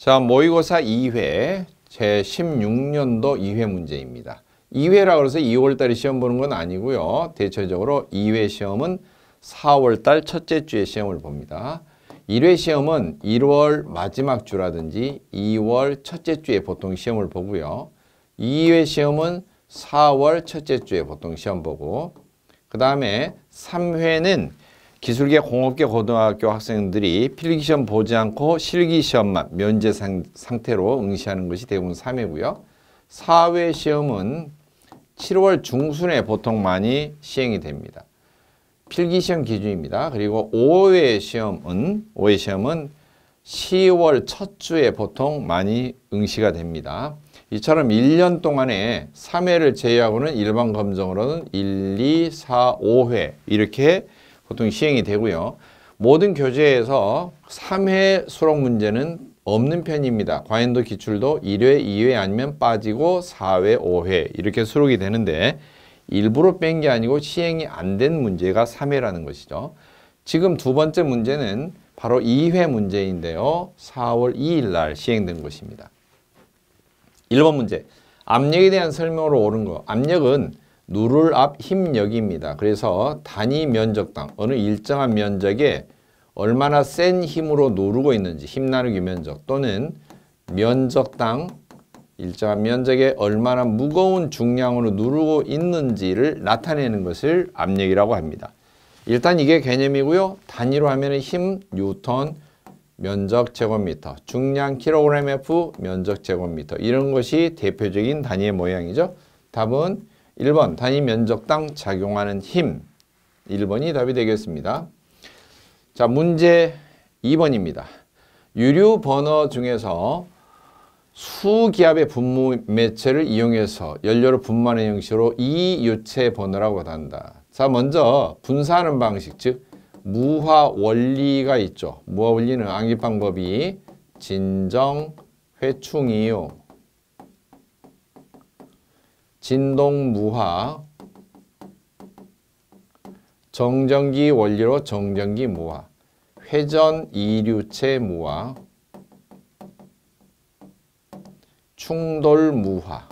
자, 모의고사 2회 제16년도 2회 문제입니다. 2회라 그래서 2월달에 시험 보는 건 아니고요. 대체적으로 2회 시험은 4월달 첫째 주에 시험을 봅니다. 1회 시험은 1월 마지막 주라든지 2월 첫째 주에 보통 시험을 보고요. 2회 시험은 4월 첫째 주에 보통 시험 보고, 그 다음에 3회는 기술계 공업계 고등학교 학생들이 필기시험 보지 않고 실기시험만 면제 상태로 응시하는 것이 대부분 3회고요. 4회 시험은 7월 중순에 보통 많이 시행이 됩니다. 필기시험 기준입니다. 그리고 5회 시험은 10월 첫 주에 보통 많이 응시가 됩니다. 이처럼 1년 동안에 3회를 제외하고는 일반 검정으로는 1, 2, 4, 5회 이렇게 보통 시행이 되고요. 모든 교재에서 3회 수록 문제는 없는 편입니다. 과연도 기출도 1회, 2회 아니면 빠지고 4회, 5회 이렇게 수록이 되는데 일부러 뺀 게 아니고 시행이 안 된 문제가 3회라는 것이죠. 지금 두 번째 문제는 바로 2회 문제인데요. 4월 2일 날 시행된 것입니다. 1번 문제. 압력에 대한 설명으로 옳은 거. 압력은 누를 앞 힘력입니다. 그래서 단위 면적당 어느 일정한 면적에 얼마나 센 힘으로 누르고 있는지 힘 나누기 면적 또는 면적당 일정한 면적에 얼마나 무거운 중량으로 누르고 있는지를 나타내는 것을 압력이라고 합니다. 일단 이게 개념이고요. 단위로 하면 힘 뉴턴 면적 제곱미터, 중량 kgF 면적 제곱미터 이런 것이 대표적인 단위의 모양이죠. 답은 1번 단위 면적당 작용하는 힘 1번이 답이 되겠습니다. 자, 문제 2번입니다. 유류 버너 중에서 수기압의 분무 매체를 이용해서 연료를 분무하는 형식으로 이유체 버너라고 한다. 자, 먼저 분사하는 방식, 즉 무화 원리가 있죠. 무화 원리는 암기 방법이 진정 회충이요. 진동무화, 정전기 원리로 정전기 무화, 회전 이류체 무화, 충돌 무화,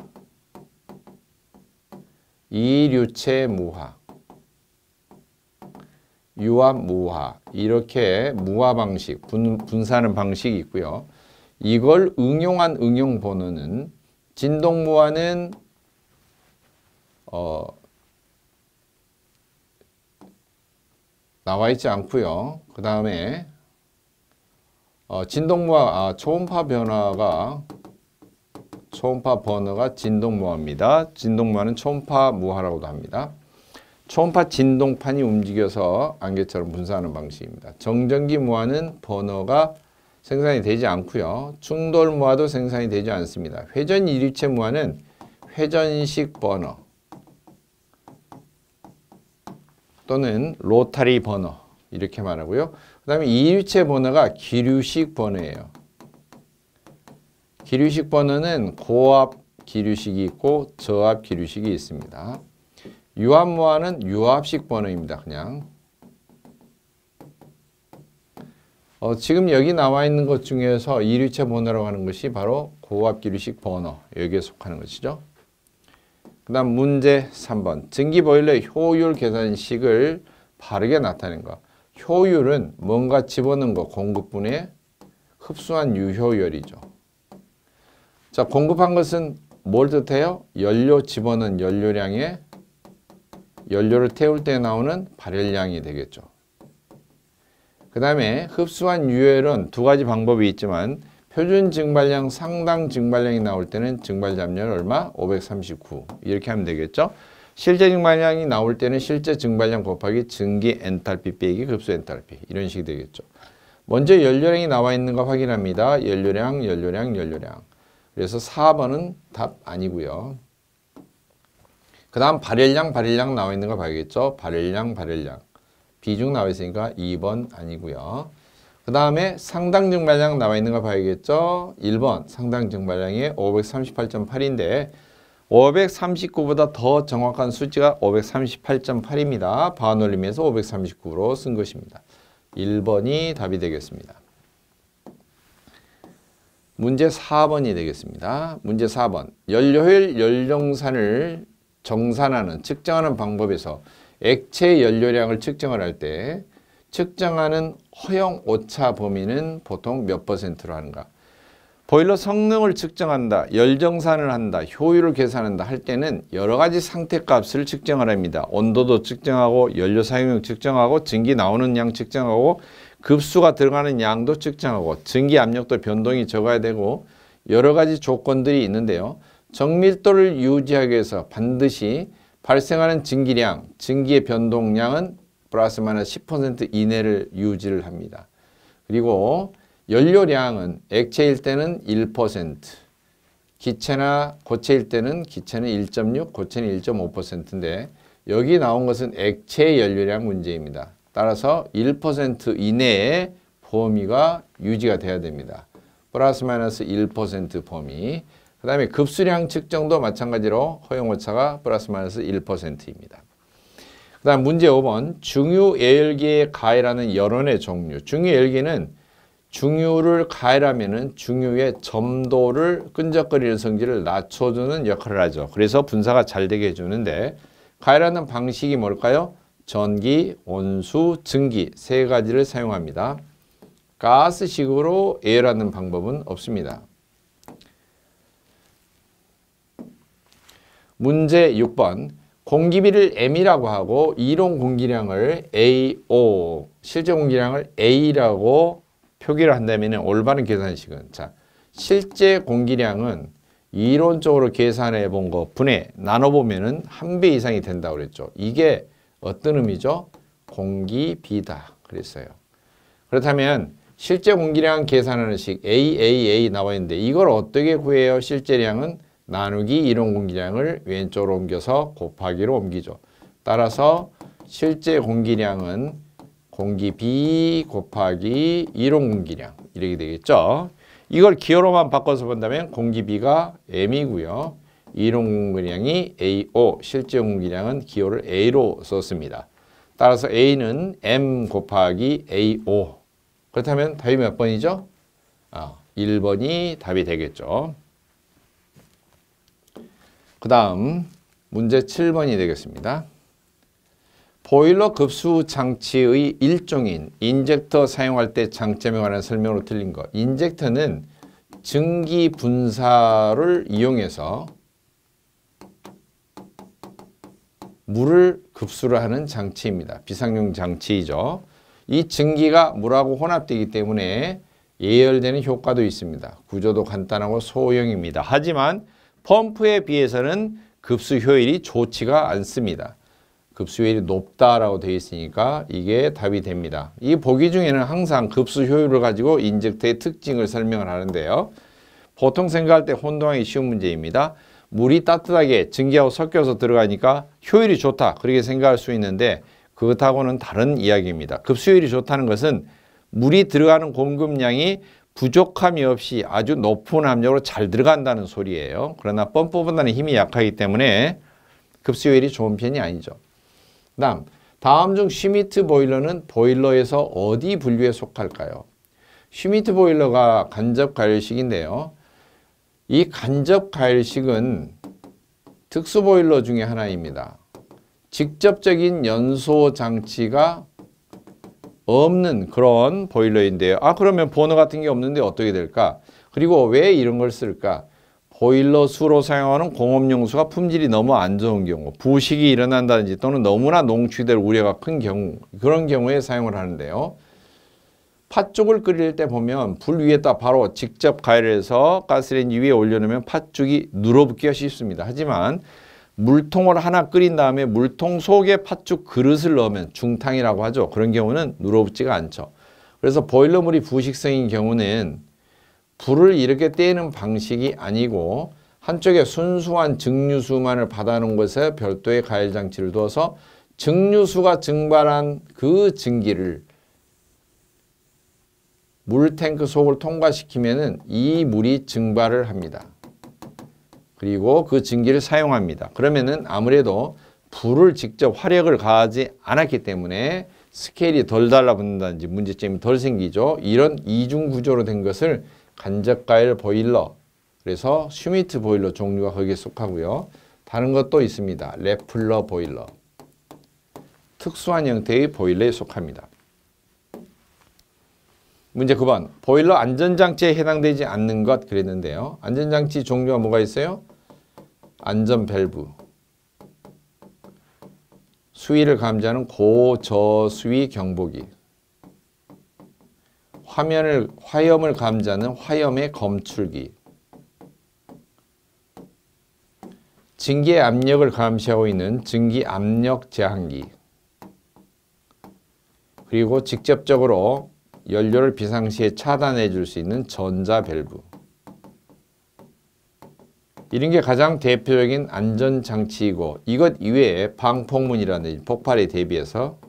이류체 무화, 유압 무화 이렇게 무화 방식, 분사하는 방식이 있고요. 이걸 응용한 응용 번호는 진동무화는 나와 있지 않고요. 그 다음에 진동무화 초음파 번호가 진동무화입니다. 진동무화는 초음파 무화라고도 합니다. 초음파 진동판이 움직여서 안개처럼 분사하는 방식입니다. 정전기 무화는 번호가 생산이 되지 않고요. 충돌 무화도 생산이 되지 않습니다. 회전 이류체 무화는 회전식 버너 또는 로타리 버너 이렇게 말하고요. 그 다음에 이류체 버너가 기류식 버너예요. 기류식 버너는 고압 기류식이 있고 저압 기류식이 있습니다. 유압 무화는 유압식 버너입니다. 그냥 지금 여기 나와 있는 것 중에서 이류체 버너라고 하는 것이 바로 고압 기류식 버너 여기에 속하는 것이죠. 그 다음 문제 3번. 전기보일러 효율 계산식을 바르게 나타낸 것. 효율은 뭔가 집어넣은 거 공급분의 흡수한 유효율이죠. 자, 공급한 것은 뭘 뜻해요? 연료 집어넣은 연료량에 연료를 태울 때 나오는 발열량이 되겠죠. 그 다음에 흡수한 유효율은 두 가지 방법이 있지만 표준 증발량, 상당 증발량이 나올 때는 증발잡열 얼마? 539 이렇게 하면 되겠죠. 실제 증발량이 나올 때는 실제 증발량 곱하기 증기 엔탈피 빼기 흡수 엔탈피 이런 식이 되겠죠. 먼저 연료량이 나와 있는 거 확인합니다. 연료량. 그래서 4번은 답 아니고요. 그 다음 발열량 나와 있는 거 봐야겠죠. 발열량. 비중 나와 있으니까 2번 아니고요. 그 다음에 상당 증발량 나와 있는 거 봐야겠죠. 1번 상당 증발량이 538.8인데 539보다 더 정확한 숫자가 538.8입니다. 반올림에서 539로 쓴 것입니다. 1번이 답이 되겠습니다. 문제 4번이 되겠습니다. 문제 4번. 연료효율 열정산을 정산하는 측정하는 방법에서 액체 연료량을 측정을 할 때 측정하는 허용 오차 범위는 보통 몇 %로 하는가? 보일러 성능을 측정한다, 열정산을 한다, 효율을 계산한다 할 때는 여러 가지 상태값을 측정을 합니다. 온도도 측정하고 연료 사용량 측정하고 증기 나오는 양 측정하고 급수가 들어가는 양도 측정하고 증기 압력도 변동이 적어야 되고 여러 가지 조건들이 있는데요. 정밀도를 유지하기 위해서 반드시 발생하는 증기량, 증기의 변동량은 플러스 마이너스 10% 이내를 유지를 합니다. 그리고 연료량은 액체일 때는 1%, 기체나 고체일 때는 기체는 1.6, 고체는 1.5%인데 여기 나온 것은 액체 연료량 문제입니다. 따라서 1% 이내의 범위가 유지가 돼야 됩니다. 플러스 마이너스 1% 범위. 그 다음에 급수량 측정도 마찬가지로 허용오차가 플러스 마이너스 1%입니다. 그 다음 문제 5번. 중유예열기에 가열하는 열원의 종류. 중유예열기는 중유를 가열하면은 중유의 점도를 끈적거리는 성질을 낮춰주는 역할을 하죠. 그래서 분사가 잘 되게 해주는데 가열하는 방식이 뭘까요? 전기, 온수, 증기 세 가지를 사용합니다. 가스식으로 예열하는 방법은 없습니다. 문제 6번. 공기비를 M이라고 하고 이론 공기량을 AO, 실제 공기량을 A라고 표기를 한다면 올바른 계산식은 자, 실제 공기량은 이론적으로 계산해 본 거 분해 나눠보면은 1배 이상이 된다고 그랬죠. 이게 어떤 의미죠? 공기비다 그랬어요. 그렇다면 실제 공기량 계산하는 식 AAA 나와 있는데 이걸 어떻게 구해요? 실제량은 나누기 이론 공기량을 왼쪽으로 옮겨서 곱하기로 옮기죠. 따라서 실제 공기량은 공기비 곱하기 이론 공기량 이렇게 되겠죠. 이걸 기호로만 바꿔서 본다면 공기비가 M이고요. 이론 공기량이 AO, 실제 공기량은 기호를 A로 썼습니다. 따라서 A는 M 곱하기 AO. 그렇다면 답이 몇 번이죠? 1번이 답이 되겠죠. 그 다음 문제 7번이 되겠습니다. 보일러 급수 장치의 일종인 인젝터 사용할 때 장점에 관한 설명으로 틀린 것. 인젝터는 증기 분사를 이용해서 물을 급수를 하는 장치입니다. 비상용 장치이죠. 이 증기가 물하고 혼합되기 때문에 예열되는 효과도 있습니다. 구조도 간단하고 소형입니다. 하지만 펌프에 비해서는 급수 효율이 좋지가 않습니다. 급수 효율이 높다라고 되어 있으니까 이게 답이 됩니다. 이 보기 중에는 항상 급수 효율을 가지고 인젝터의 특징을 설명을 하는데요. 보통 생각할 때 혼동하기 쉬운 문제입니다. 물이 따뜻하게 증기하고 섞여서 들어가니까 효율이 좋다 그렇게 생각할 수 있는데 그것하고는 다른 이야기입니다. 급수 효율이 좋다는 것은 물이 들어가는 공급량이 부족함이 없이 아주 높은 압력으로 잘 들어간다는 소리예요. 그러나 펌프보다는 힘이 약하기 때문에 급수 효율이 좋은 편이 아니죠. 다음 중 슈미트 보일러는 보일러에서 어디 분류에 속할까요? 슈미트 보일러가 간접 가열식인데요. 이 간접 가열식은 특수 보일러 중에 하나입니다. 직접적인 연소 장치가 없는 그런 보일러인데요. 그러면 버너 같은 게 없는데 어떻게 될까? 그리고 왜 이런 걸 쓸까? 보일러 수로 사용하는 공업용수가 품질이 너무 안 좋은 경우, 부식이 일어난다든지 또는 너무나 농축될 우려가 큰 경우, 그런 경우에 사용을 하는데요. 팥죽을 끓일 때 보면 불 위에다 바로 직접 가열해서 가스레인지 위에 올려놓으면 팥죽이 눌어붙기가 쉽습니다. 하지만 물통을 하나 끓인 다음에 물통 속에 팥죽 그릇을 넣으면 중탕이라고 하죠. 그런 경우는 눌어붙지가 않죠. 그래서 보일러물이 부식성인 경우는 불을 이렇게 떼는 방식이 아니고 한쪽에 순수한 증류수만을 받아놓은 곳에 별도의 가열 장치를 두어서 증류수가 증발한 그 증기를 물탱크 속을 통과시키면은 이 물이 증발을 합니다. 그리고 그 증기를 사용합니다. 그러면은 아무래도 불을 직접 화력을 가하지 않았기 때문에 스케일이 덜 달라붙는다든지 문제점이 덜 생기죠. 이런 이중 구조로 된 것을 간접가열 보일러, 그래서 슈미트 보일러 종류가 거기에 속하고요. 다른 것도 있습니다. 레플러 보일러, 특수한 형태의 보일러에 속합니다. 문제 9번. 보일러 안전장치에 해당되지 않는 것 그랬는데요. 안전장치 종류가 뭐가 있어요? 안전 밸브, 수위를 감지하는 고저수위 경보기, 화염을 감지하는 화염의 검출기, 증기의 압력을 감시하고 있는 증기 압력 제한기, 그리고 직접적으로 연료를 비상시에 차단해 줄 수 있는 전자 밸브. 이런 게 가장 대표적인 안전장치이고, 이것 이외에 방폭문이라든지 폭발에 대비해서,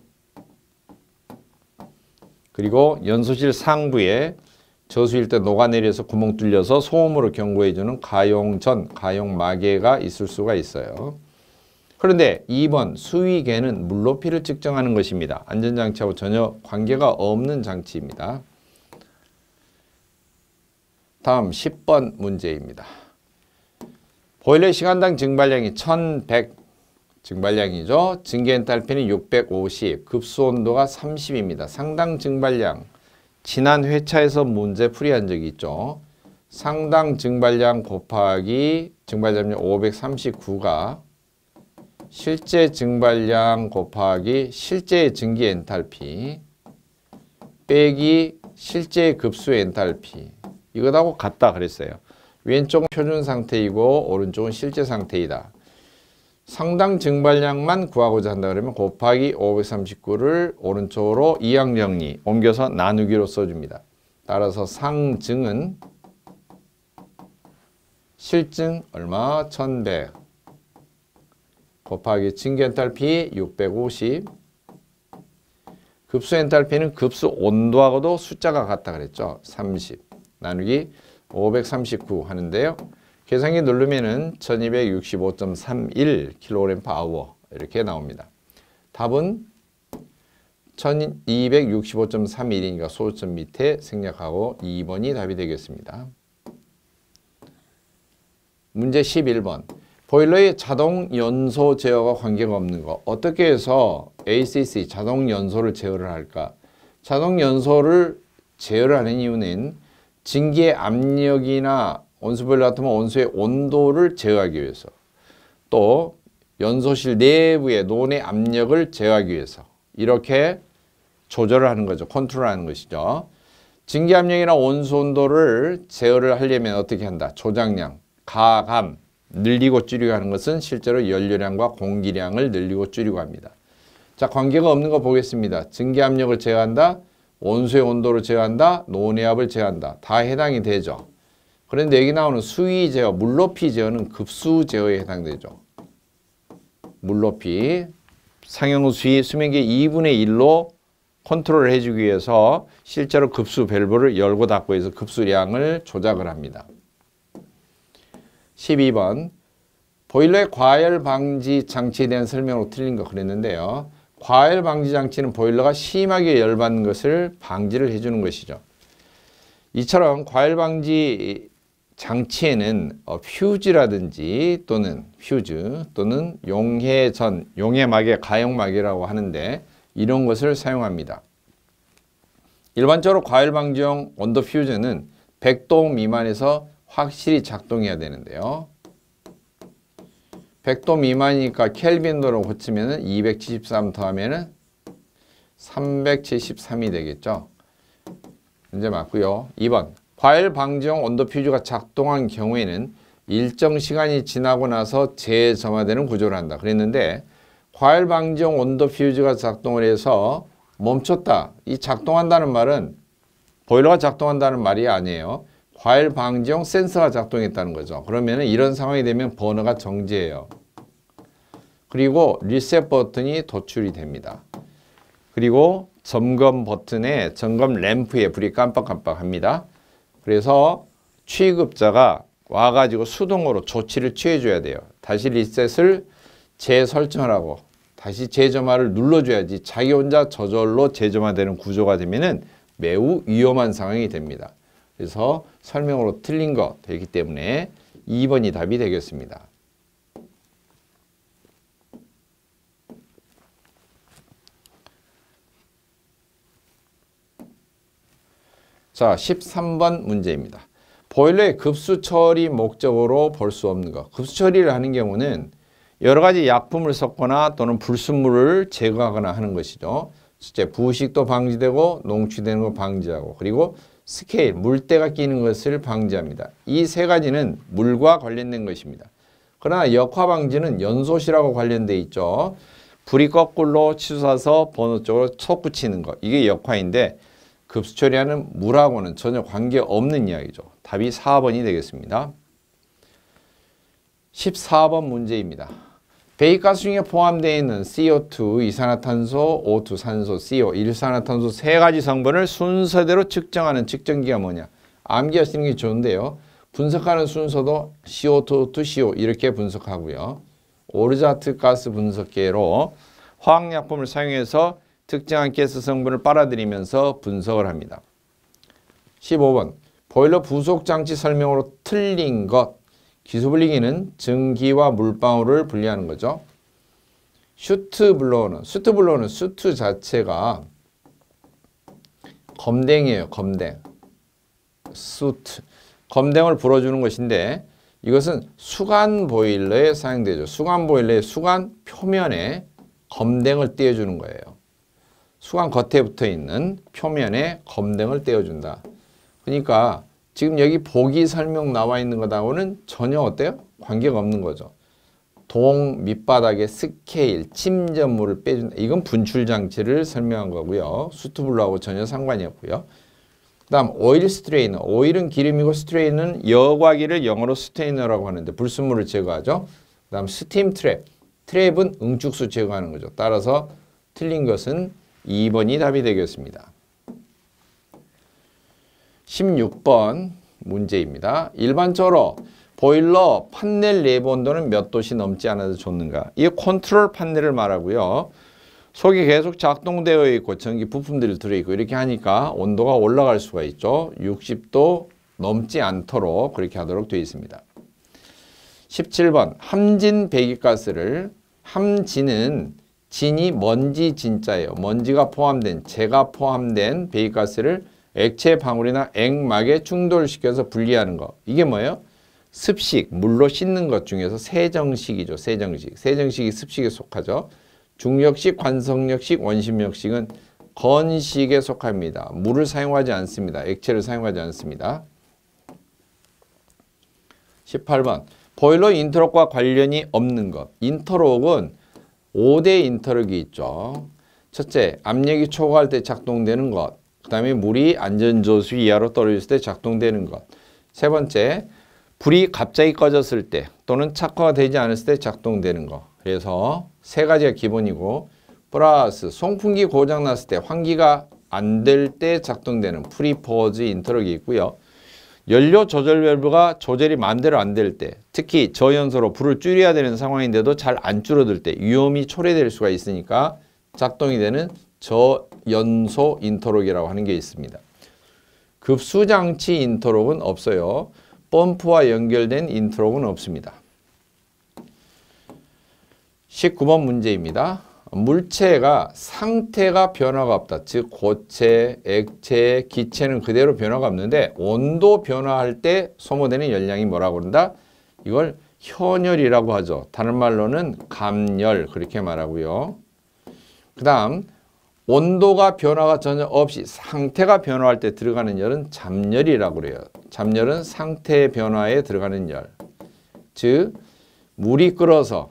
그리고 연소실 상부에 저수일 때 녹아내려서 구멍 뚫려서 소음으로 경고해주는 가용전, 가용마개가 있을 수가 있어요. 그런데 2번 수위계는 물높이를 측정하는 것입니다. 안전장치하고 전혀 관계가 없는 장치입니다. 다음 10번 문제입니다. 보일러 시간당 증발량이 1100 증발량이죠. 증기 엔탈피는 650, 급수 온도가 30입니다. 상당 증발량, 지난 회차에서 문제 풀이한 적이 있죠. 상당 증발량 곱하기 증발량률 539가 실제 증발량 곱하기 실제 증기 엔탈피 빼기 실제 급수 엔탈피, 이것하고 같다 그랬어요. 왼쪽은 표준 상태이고 오른쪽은 실제 상태이다. 상당 증발량만 구하고자 한다 그러면 곱하기 539를 오른쪽으로 이항정리 옮겨서 나누기로 써줍니다. 따라서 상증은 실증 얼마? 1100 곱하기 증기 엔탈피 650, 급수 엔탈피는 급수 온도하고도 숫자가 같다 그랬죠. 30 나누기 539 하는데요. 계산기 누르면은 1265.31 kg/h 이렇게 나옵니다. 답은 1265.31이니까 소수점 밑에 생략하고 2번이 답이 되겠습니다. 문제 11번. 보일러의 자동 연소 제어가 관계가 없는 거. 어떻게 해서 ACC 자동 연소를 제어를 할까? 자동 연소를 제어를 하는 이유는 증기의 압력이나 온수보일러 같으면 온수의 온도를 제어하기 위해서, 또 연소실 내부의 논의 압력을 제어하기 위해서 이렇게 조절을 하는 거죠. 컨트롤하는 것이죠. 증기 압력이나 온수 온도를 제어를 하려면 어떻게 한다? 조작량, 가감, 늘리고 줄이고 하는 것은 실제로 연료량과 공기량을 늘리고 줄이고 합니다. 자, 관계가 없는 거 보겠습니다. 증기 압력을 제어한다, 온수의 온도를 제어한다, 논의압을 제어한다. 다 해당이 되죠. 그런데 여기 나오는 수위 제어, 물높이 제어는 급수 제어에 해당되죠. 물높이, 상용수위 수면계 2분의 1로 컨트롤을 해주기 위해서 실제로 급수 밸브를 열고 닫고 해서 급수량을 조작을 합니다. 12번. 보일러의 과열 방지 장치에 대한 설명으로 틀린 거 그랬는데요. 과열 방지 장치는 보일러가 심하게 열받는 것을 방지를 해주는 것이죠. 이처럼 과열 방지 장치에는 퓨즈라든지 또는 용해전, 용해마개, 가용마개라고 하는데 이런 것을 사용합니다. 일반적으로 과열 방지용 온도 퓨즈는 100도 미만에서 확실히 작동해야 되는데요. 100도 미만이니까 켈빈도로 고치면 273 더하면 373이 되겠죠. 문제 맞고요. 2번. 과열 방지용 온도 퓨즈가 작동한 경우에는 일정 시간이 지나고 나서 재점화되는 구조를 한다 그랬는데, 과열 방지용 온도 퓨즈가 작동을 해서 멈췄다. 이 작동한다는 말은 보일러가 작동한다는 말이 아니에요. 과열 방지용 센서가 작동했다는 거죠. 그러면 이런 상황이 되면 버너가 정지해요. 그리고 리셋 버튼이 도출이 됩니다. 그리고 점검 버튼에 점검 램프에 불이 깜빡깜빡합니다. 그래서 취급자가 와가지고 수동으로 조치를 취해줘야 돼요. 다시 리셋을 재설정하라고 다시 재점화를 눌러줘야지 자기 혼자 저절로 재점화되는 구조가 되면은 매우 위험한 상황이 됩니다. 그래서 설명으로 틀린 거 되기 때문에 2번이 답이 되겠습니다. 자, 13번 문제입니다. 보일러의 급수 처리 목적으로 볼 수 없는 것. 급수 처리를 하는 경우는 여러 가지 약품을 섞거나 또는 불순물을 제거하거나 하는 것이죠. 실제 부식도 방지되고 농취되는 거 방지하고 그리고 스케일, 물때가 끼는 것을 방지합니다. 이 세 가지는 물과 관련된 것입니다. 그러나 역화 방지는 연소시라고 관련돼 있죠. 불이 거꾸로 치솟아서 버너 쪽으로 솟구치는 것. 이게 역화인데 급수 처리하는 물하고는 전혀 관계없는 이야기죠. 답이 4번이 되겠습니다. 14번 문제입니다. 배기가스 중에 포함되어 있는 CO2, 이산화탄소, O2, 산소, CO, 일산화탄소 세 가지 성분을 순서대로 측정하는 측정기가 뭐냐? 암기하시는 게 좋은데요. 분석하는 순서도 CO2, CO 이렇게 분석하고요. 오르자트 가스 분석계로 화학약품을 사용해서 특정한 가스 성분을 빨아들이면서 분석을 합니다. 15번 보일러 부속장치 설명으로 틀린 것. 기수분리기는 증기와 물방울을 분리하는 거죠. 슈트블로어는 슈트 자체가 검댕이에요. 검댕. 슈트. 검댕을 불어주는 것인데 이것은 수간 보일러에 사용되죠. 수간 보일러의 수간 표면에 검댕을 띄워주는 거예요. 수간 겉에 붙어 있는 표면에 검댕을 띄워준다. 그러니까 지금 여기 보기 설명 나와 있는 것하고는 전혀 어때요? 관계가 없는 거죠. 동 밑바닥에 스케일, 침전물을 빼준다. 이건 분출 장치를 설명한 거고요. 수트블로하고 전혀 상관이 없고요. 그 다음 오일 스트레이너. 오일은 기름이고 스트레이너는 여과기를 영어로 스테이너라고 하는데 불순물을 제거하죠. 그 다음 스팀 트랩. 트랩은 응축수 제거하는 거죠. 따라서 틀린 것은 2번이 답이 되겠습니다. 16번 문제입니다. 일반적으로 보일러 판넬 내부 온도는 몇 도씨 넘지 않아도 좋는가? 이 컨트롤 판넬을 말하고요. 속이 계속 작동되어 있고 전기 부품들이 들어있고 이렇게 하니까 온도가 올라갈 수가 있죠. 60도 넘지 않도록 그렇게 하도록 되어 있습니다. 17번 함진 배기가스를 함진은 진이 먼지 진자예요. 먼지가 포함된 재가 포함된 배기가스를 액체 방울이나 액막에 충돌시켜서 분리하는 거. 이게 뭐예요? 습식, 물로 씻는 것 중에서 세정식이죠. 세정식. 세정식이 습식에 속하죠. 중력식, 관성력식, 원심력식은 건식에 속합니다. 물을 사용하지 않습니다. 액체를 사용하지 않습니다. 18번 보일러 인터록과 관련이 없는 것. 인터록은 5대 인터록이 있죠. 첫째, 압력이 초과할 때 작동되는 것. 그 다음에 물이 안전저수 이하로 떨어졌을 때 작동되는 것. 세 번째, 불이 갑자기 꺼졌을 때 또는 착화가 되지 않았을 때 작동되는 것. 그래서 세 가지가 기본이고 플러스 송풍기 고장 났을 때 환기가 안 될 때 작동되는 프리포즈 인터럭이 있고요. 연료 조절 밸브가 조절이 마음대로 안 될 때, 특히 저연소로 불을 줄여야 되는 상황인데도 잘 안 줄어들 때 위험이 초래될 수가 있으니까 작동이 되는 저연소 인터록이라고 하는 게 있습니다. 급수장치 인터록은 없어요. 펌프와 연결된 인터록은 없습니다. 19번 문제입니다. 물체가 상태가 변화가 없다. 즉 고체, 액체, 기체는 그대로 변화가 없는데 온도 변화할 때 소모되는 열량이 뭐라고 그런다? 이걸 현열이라고 하죠. 다른 말로는 감열 그렇게 말하고요. 그 다음 온도가 변화가 전혀 없이 상태가 변화할 때 들어가는 열은 잠열이라고 그래요. 잠열은 상태 변화에 들어가는 열. 즉 물이 끓어서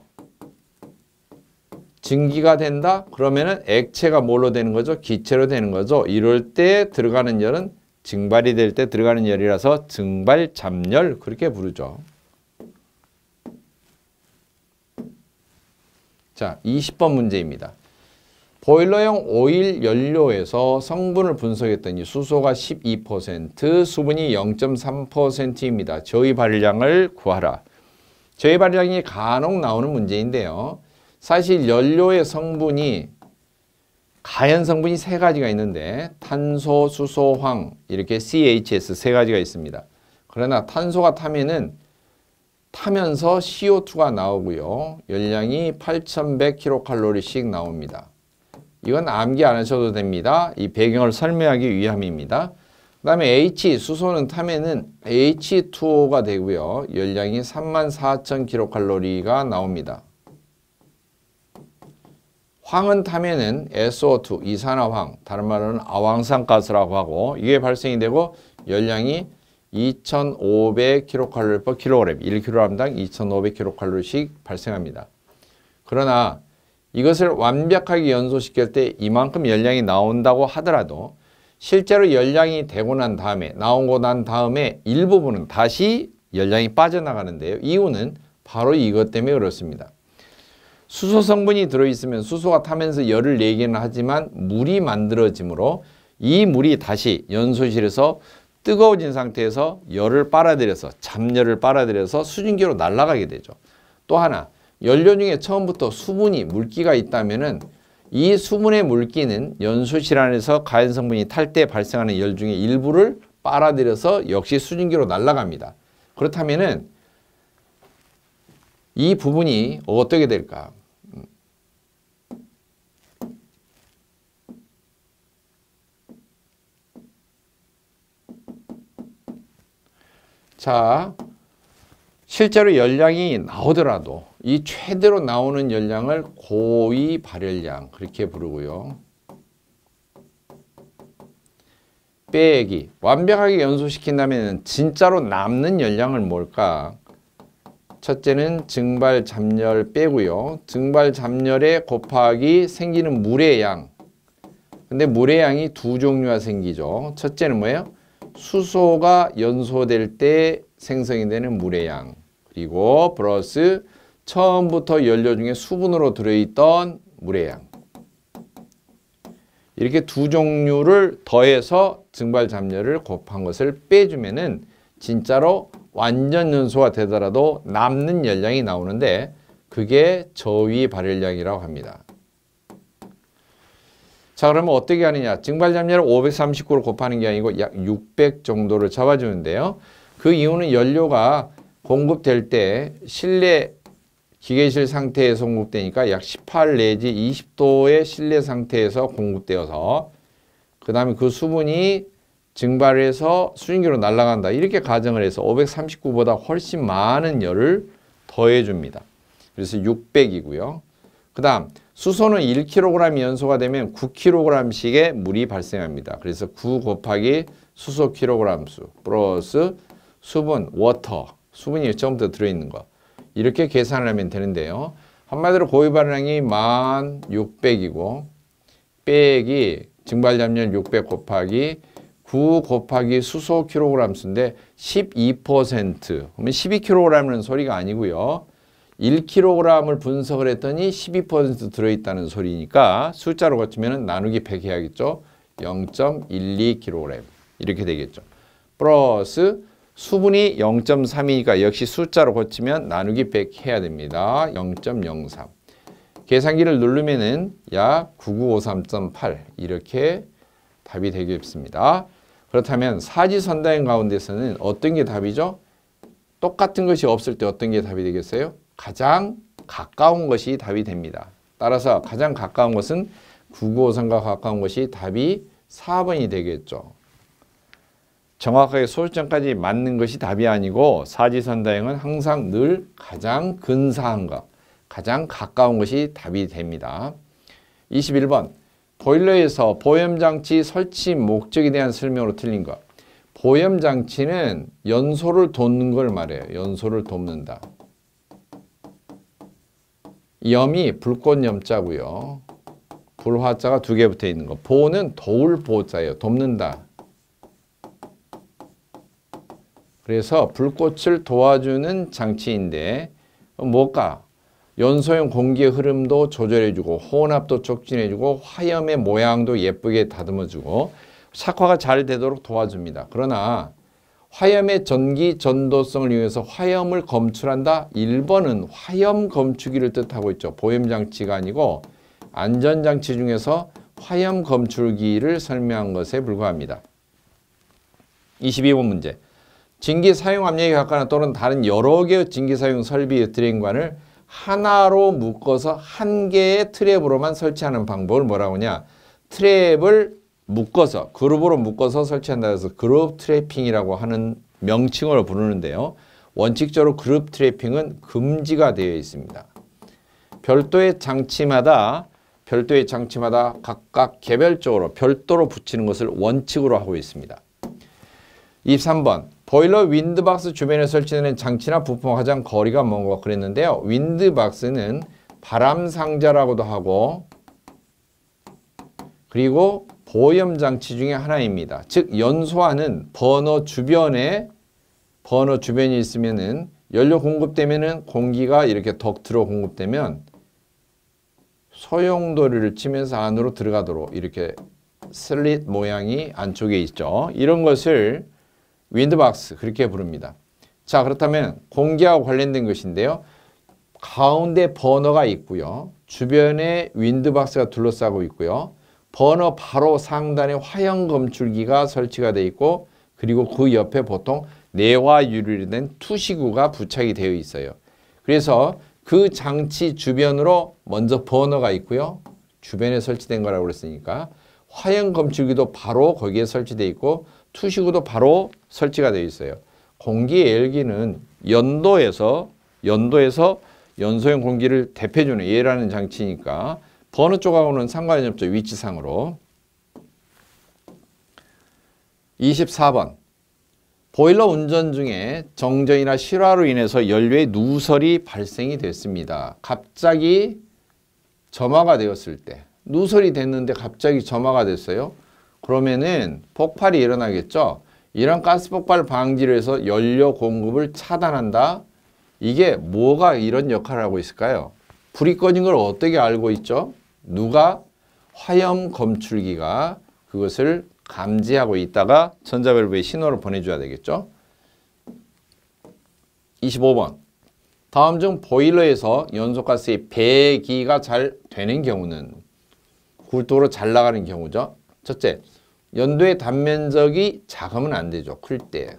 증기가 된다? 그러면은 액체가 뭘로 되는 거죠? 기체로 되는 거죠. 이럴 때 들어가는 열은 증발이 될 때 들어가는 열이라서 증발 잠열 그렇게 부르죠. 자, 20번 문제입니다. 보일러용 오일 연료에서 성분을 분석했더니 수소가 12%, 수분이 0.3%입니다. 저희 발량을 구하라. 저희 발량이 간혹 나오는 문제인데요. 사실 연료의 성분이 가연 성분이 세 가지가 있는데 탄소, 수소, 황 이렇게 CHS 세 가지가 있습니다. 그러나 탄소가 타면은 타면서 CO2가 나오고요. 열량이 8100kcal씩 나옵니다. 이건 암기 안 하셔도 됩니다. 이 배경을 설명하기 위함입니다. 그 다음에 H, 수소는 타면은 H2O가 되고요. 열량이 34,000kcal가 나옵니다. 황은 타면은 SO2, 이산화황, 다른 말로는 아황산가스라고 하고 이게 발생이 되고 열량이 2,500kcal/kg, 1kg당 2,500kcal씩 발생합니다. 그러나 이것을 완벽하게 연소시킬 때 이만큼 열량이 나온다고 하더라도 실제로 열량이 되고 난 다음에 나오고 난 다음에 일부분은 다시 열량이 빠져나가는데요. 이유는 바로 이것 때문에 그렇습니다. 수소 성분이 들어있으면 수소가 타면서 열을 내기는 하지만 물이 만들어지므로 이 물이 다시 연소실에서 뜨거워진 상태에서 열을 빨아들여서 잡열을 빨아들여서 수증기로 날아가게 되죠. 또 하나 연료 중에 처음부터 수분이 물기가 있다면은 이 수분의 물기는 연소실 안에서 가연 성분이 탈 때 발생하는 열 중에 일부를 빨아들여서 역시 수증기로 날아갑니다. 그렇다면은 이 부분이 어떻게 될까? 자, 실제로 열량이 나오더라도 이 최대로 나오는 열량을 고위 발열량 그렇게 부르고요. 빼기 완벽하게 연소시킨다면 진짜로 남는 열량을 뭘까? 첫째는 증발 잡열 빼고요. 증발 잡열에 곱하기 생기는 물의 양. 근데 물의 양이 두 종류가 생기죠. 첫째는 뭐예요? 수소가 연소될 때 생성이 되는 물의 양. 그리고 플러스 처음부터 연료 중에 수분으로 들어있던 물의 양. 이렇게 두 종류를 더해서 증발 잡열을 곱한 것을 빼주면은 진짜로 완전 연소가 되더라도 남는 열량이 나오는데 그게 저위 발열량이라고 합니다. 자, 그러면 어떻게 하느냐? 증발 잡열을 539로 곱하는 게 아니고 약 600 정도를 잡아주는데요. 그 이유는 연료가 공급될 때 실내 기계실 상태에서 공급되니까 약 18 내지 20도의 실내 상태에서 공급되어서 그 다음에 그 수분이 증발해서 수증기로 날아간다. 이렇게 가정을 해서 539보다 훨씬 많은 열을 더해줍니다. 그래서 600이고요. 그 다음 수소는 1kg 연소가 되면 9kg씩의 물이 발생합니다. 그래서 9 곱하기 수소 kg 수 플러스 수분, 워터, 수분이 처음부터 들어있는 거. 이렇게 계산을 하면 되는데요. 한마디로 고위 발열량이 1600이고 빼기 증발 잡열 600 곱하기 9 곱하기 수소 kg 수인데 12%. 그러면 12kg라는 소리가 아니고요. 1kg을 분석을 했더니 12% 들어있다는 소리니까 숫자로 고치면 나누기 100 해야겠죠. 0.12kg 이렇게 되겠죠. 플러스 수분이 0.3이니까 역시 숫자로 고치면 나누기 100 해야 됩니다. 0.03. 계산기를 누르면은 약 9953.8 이렇게 답이 되겠습니다. 그렇다면 사지선다형 가운데서는 어떤 게 답이죠? 똑같은 것이 없을 때 어떤 게 답이 되겠어요? 가장 가까운 것이 답이 됩니다. 따라서 가장 가까운 것은 9953과 가까운 것이 답이 4번이 되겠죠. 정확하게 소수점까지 맞는 것이 답이 아니고 사지선다형은 항상 늘 가장 근사한 것, 가장 가까운 것이 답이 됩니다. 21번 보일러에서 보염장치 설치 목적에 대한 설명으로 틀린 것. 보염장치는 연소를 돕는 걸 말해요. 연소를 돕는다. 염이 불꽃 염자고요. 불화자가 두 개 붙어 있는 거. 보는 도울 보자예요. 돕는다. 그래서 불꽃을 도와주는 장치인데 뭘까? 연소용 공기의 흐름도 조절해주고 혼합도 촉진해주고 화염의 모양도 예쁘게 다듬어주고 착화가 잘 되도록 도와줍니다. 그러나 화염의 전기 전도성을 이용해서 화염을 검출한다. 1번은 화염 검출기를 뜻하고 있죠. 보염장치가 아니고 안전장치 중에서 화염 검출기를 설명한 것에 불과합니다. 22번 문제. 증기 사용 압력이 같거나 또는 다른 여러 개의 증기 사용 설비의 드레인관을 하나로 묶어서 한 개의 트랩으로만 설치하는 방법을 뭐라고 하냐? 트랩을 묶어서, 그룹으로 묶어서 설치한다 해서 그룹 트래핑이라고 하는 명칭으로 부르는데요. 원칙적으로 그룹 트래핑은 금지가 되어 있습니다. 별도의 장치마다 각각 개별적으로 별도로 붙이는 것을 원칙으로 하고 있습니다. 23번. 보일러 윈드박스 주변에 설치되는 장치나 부품과 가장 거리가 먼 거 그랬는데요. 윈드박스는 바람상자라고도 하고 그리고 보염장치 중에 하나입니다. 즉 연소하는 버너 주변이 있으면은 연료 공급되면은 공기가 이렇게 덕트로 공급되면 소용돌이를 치면서 안으로 들어가도록 이렇게 슬릿 모양이 안쪽에 있죠. 이런 것을 윈드박스 그렇게 부릅니다. 자, 그렇다면 공기하고 관련된 것인데요. 가운데 버너가 있고요. 주변에 윈드박스가 둘러싸고 있고요. 버너 바로 상단에 화형 검출기가 설치가 되어 있고 그리고 그 옆에 보통 내화 유리로 된 투시구가 부착이 되어 있어요. 그래서 그 장치 주변으로 먼저 버너가 있고요. 주변에 설치된 거라고 그랬으니까 화형 검출기도 바로 거기에 설치되어 있고 투시구도 바로 설치가 되어 있어요. 공기 열기는 연도에서 연소형 공기를 대표주는 예라는 장치니까 버너 쪽하고는 상관이 없죠. 위치상으로. 24번. 보일러 운전 중에 정전이나 실화로 인해서 연료의 누설이 발생이 됐습니다. 갑자기 점화가 되었을 때, 누설이 됐는데 갑자기 점화가 됐어요. 그러면은 폭발이 일어나겠죠. 이런 가스 폭발 방지를 해서 연료 공급을 차단한다. 이게 뭐가 이런 역할을 하고 있을까요? 불이 꺼진 걸 어떻게 알고 있죠? 누가? 화염 검출기가 그것을 감지하고 있다가 전자밸브에 신호를 보내줘야 되겠죠. 25번. 다음 중 보일러에서 연소가스의 배기가 잘 되는 경우는 굴뚝으로 잘 나가는 경우죠. 첫째, 연도의 단면적이 작으면 안 되죠. 클 때.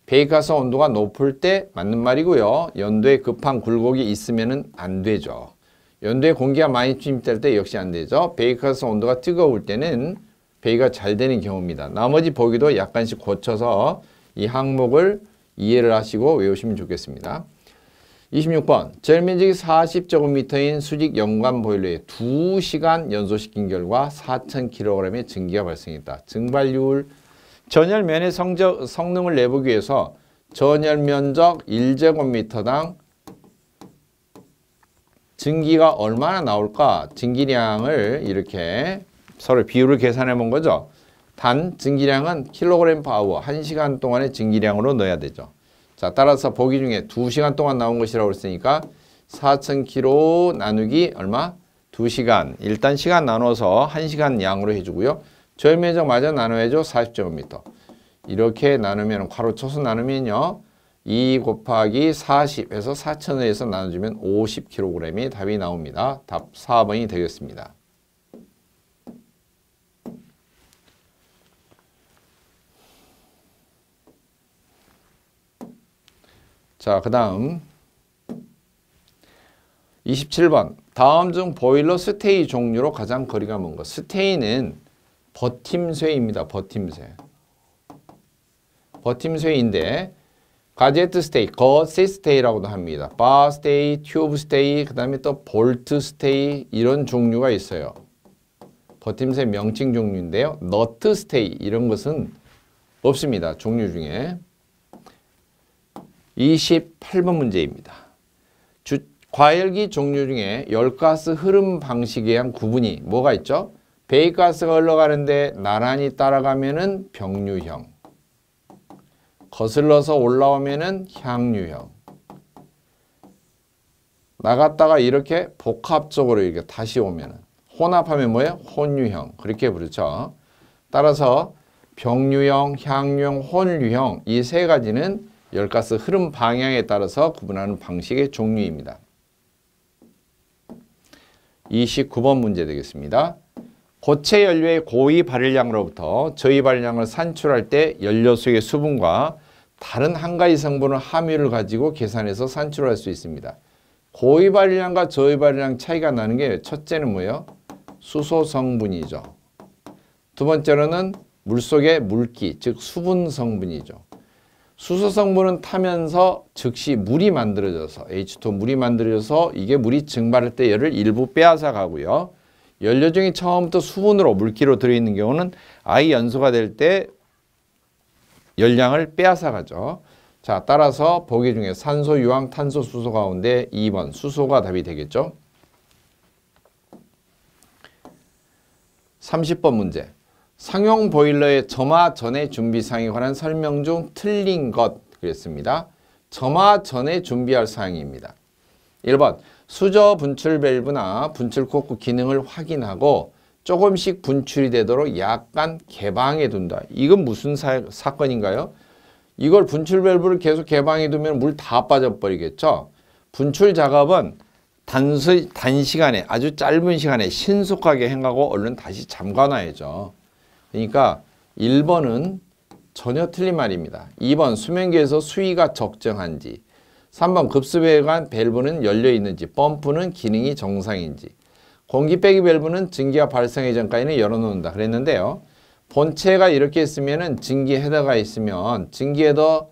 배기가스 온도가 높을 때 맞는 말이고요. 연도에 급한 굴곡이 있으면 안 되죠. 연도에 공기가 많이 침입될 때 역시 안 되죠. 배기가스 온도가 뜨거울 때는 배기가 잘 되는 경우입니다. 나머지 보기도 약간씩 고쳐서 이 항목을 이해를 하시고 외우시면 좋겠습니다. 26번. 전면적이 40제곱미터인 수직 연관 보일러에 2시간 연소시킨 결과 4,000kg의 증기가 발생했다. 증발률. 전열면의 성능을 내보기 위해서 전열면적 1제곱미터당 증기가 얼마나 나올까? 증기량을 이렇게 서로 비율을 계산해 본 거죠. 단 증기량은 kg/h 1시간 동안의 증기량으로 넣어야 되죠. 자, 따라서 보기 중에 2시간 동안 나온 것이라고 했으니까 4,000kg 나누기 얼마? 2시간. 일단 시간 나눠서 1시간 양으로 해주고요. 전면적 마저 나눠야죠. 40제곱미터. 이렇게 나누면 괄호 쳐서 나누면요. 2 곱하기 40 해서 4,000에서 나눠주면 50kg이 답이 나옵니다. 답 4번이 되겠습니다. 자, 그 다음 27번. 다음 중 보일러 스테이 종류로 가장 거리가 먼 것. 스테이는 버팀쇠입니다. 버팀쇠인데 가제트 스테이, 거세 스테이라고도 합니다. 바 스테이, 튜브 스테이, 그 다음에 또 볼트 스테이 이런 종류가 있어요. 버팀쇠 명칭 종류인데요. 너트 스테이 이런 것은 없습니다. 종류 중에. 28번 문제입니다. 과열기 종류 중에 열가스 흐름 방식에 의한 구분이 뭐가 있죠? 배기가스가 흘러가는데 나란히 따라가면은 병류형, 거슬러서 올라오면은 향유형, 나갔다가 이렇게 복합적으로 이렇게 다시 오면은 혼합하면 뭐예요? 혼유형. 그렇게 부르죠. 따라서 병류형, 향유형, 혼유형 이 세 가지는 열가스 흐름 방향에 따라서 구분하는 방식의 종류입니다. 29번 문제 되겠습니다. 고체 연료의 고위 발열량으로부터 저위 발열량을 산출할 때 연료 속의 수분과 다른 한 가지 성분의 함유를 가지고 계산해서 산출할 수 있습니다. 고위 발열량과 저위 발열량 차이가 나는 게 첫째는 뭐예요? 수소 성분이죠. 두 번째로는 물속의 물기, 즉 수분 성분이죠. 수소 성분은 타면서 즉시 물이 만들어져서 H2O 물이 만들어져서 이게 물이 증발할 때 열을 일부 빼앗아 가고요. 연료 중에 처음부터 수분으로 물기로 들어있는 경우는 I 연소가 될 때 열량을 빼앗아 가죠. 자, 따라서 보기 중에 산소, 유황, 탄소, 수소 가운데 2번 수소가 답이 되겠죠. 30번 문제. 상용 보일러의 점화 전의 준비 사항에 관한 설명 중 틀린 것 그랬습니다. 점화 전에 준비할 사항입니다. 1번 수저 분출 밸브나 분출 코크 기능을 확인하고 조금씩 분출이 되도록 약간 개방해 둔다. 이건 무슨 사건인가요? 이걸 분출 밸브를 계속 개방해 두면 물 다 빠져버리겠죠. 분출 작업은 단시간에 아주 짧은 시간에 신속하게 행하고 얼른 다시 잠가놔야죠. 그러니까 1번은 전혀 틀린 말입니다. 2번 수면기에서 수위가 적정한지, 3번 급수배관 밸브는 열려 있는지, 펌프는 기능이 정상인지, 공기 빼기 밸브는 증기가 발생하기 전까지는 열어놓는다 그랬는데요. 본체가 이렇게 있으면은 증기 헤더가 있으면 증기 헤더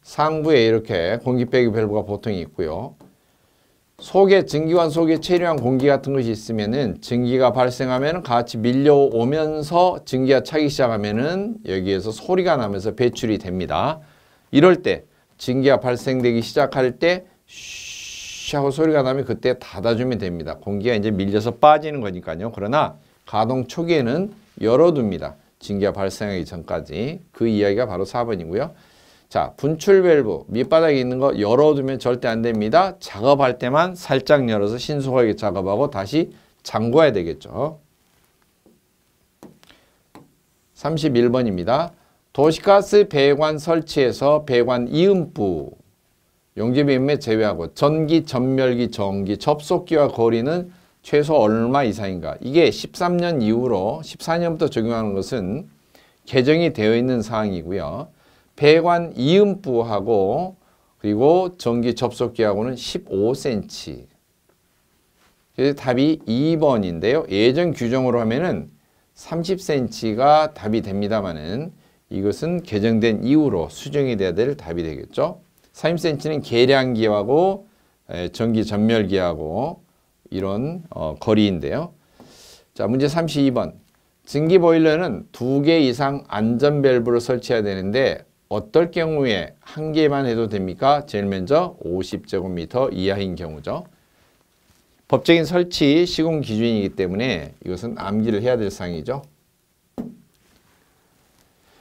상부에 이렇게 공기 빼기 밸브가 보통 있고요. 속에 증기관 속에 체류한 공기 같은 것이 있으면은 증기가 발생하면 같이 밀려오면서 증기가 차기 시작하면은 여기에서 소리가 나면서 배출이 됩니다. 이럴 때 증기가 발생되기 시작할 때 쉬 하고 소리가 나면 그때 닫아주면 됩니다. 공기가 이제 밀려서 빠지는 거니까요. 그러나 가동 초기에는 열어둡니다. 증기가 발생하기 전까지. 그 이야기가 바로 4번이고요. 자, 분출 밸브 밑바닥에 있는 거 열어두면 절대 안 됩니다. 작업할 때만 살짝 열어서 신속하게 작업하고 다시 잠궈야 되겠죠. 31번입니다. 도시가스 배관 설치에서 배관 이음부 용접이음에 제외하고 전기, 전멸기, 전기, 접속기와 거리는 최소 얼마 이상인가. 이게 13년 이후로 14년부터 적용하는 것은 개정이 되어 있는 사항이고요. 배관 이음부하고 그리고 전기 접속기하고는 15cm. 그래서 답이 2번인데요. 예전 규정으로 하면은 30cm가 답이 됩니다만은 이것은 개정된 이후로 수정이 돼야 될 답이 되겠죠. 30cm는 계량기하고 전기 전멸기하고 이런 거리인데요. 자, 문제 32번. 증기 보일러는 2개 이상 안전 밸브를 설치해야 되는데 어떨 경우에 1개만 해도 됩니까? 제일 먼저 50제곱미터 이하인 경우죠. 법적인 설치 시공 기준이기 때문에 이것은 암기를 해야 될 사항이죠.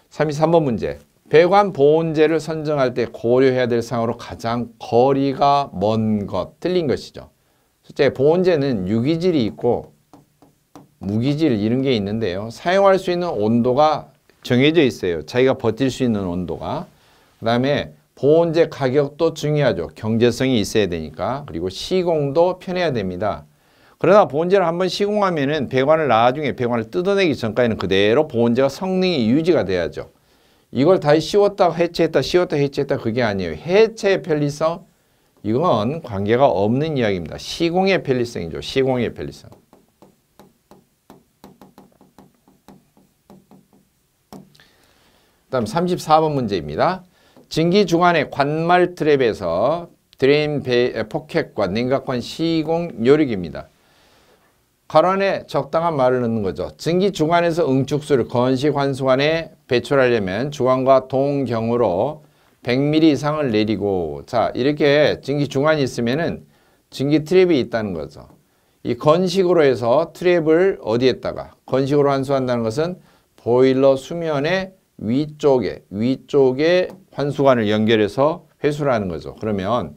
33번 문제. 배관 보온재를 선정할 때 고려해야 될 사항으로 가장 거리가 먼 것, 틀린 것이죠. 첫째, 보온재는 유기질이 있고 무기질 이런 게 있는데요. 사용할 수 있는 온도가 정해져 있어요. 자기가 버틸 수 있는 온도가. 그 다음에 보온재 가격도 중요하죠. 경제성이 있어야 되니까. 그리고 시공도 편해야 됩니다. 그러나 보온재를 한번 시공하면은 나중에 배관을 뜯어내기 전까지는 그대로 보온재가 성능이 유지가 돼야죠. 이걸 다시 씌웠다 해체했다 씌웠다 해체했다 그게 아니에요. 해체의 편리성 이건 관계가 없는 이야기입니다. 시공의 편리성이죠. 시공의 편리성. 다음 34번 문제입니다. 증기 중안의 관말 트랩에서 드레인 포켓과 냉각관 시공 요령입니다. 가로 안에 적당한 말을 넣는 거죠. 증기 중안에서 응축수를 건식 환수관에 배출하려면 주관과 동경으로 100mm 이상을 내리고, 자, 이렇게 증기 중안이 있으면은 증기 트랩이 있다는 거죠. 이 건식으로 해서 트랩을 어디에다가 건식으로 환수한다는 것은 보일러 수면의 위쪽에 환수관을 연결해서 회수를 하는 거죠. 그러면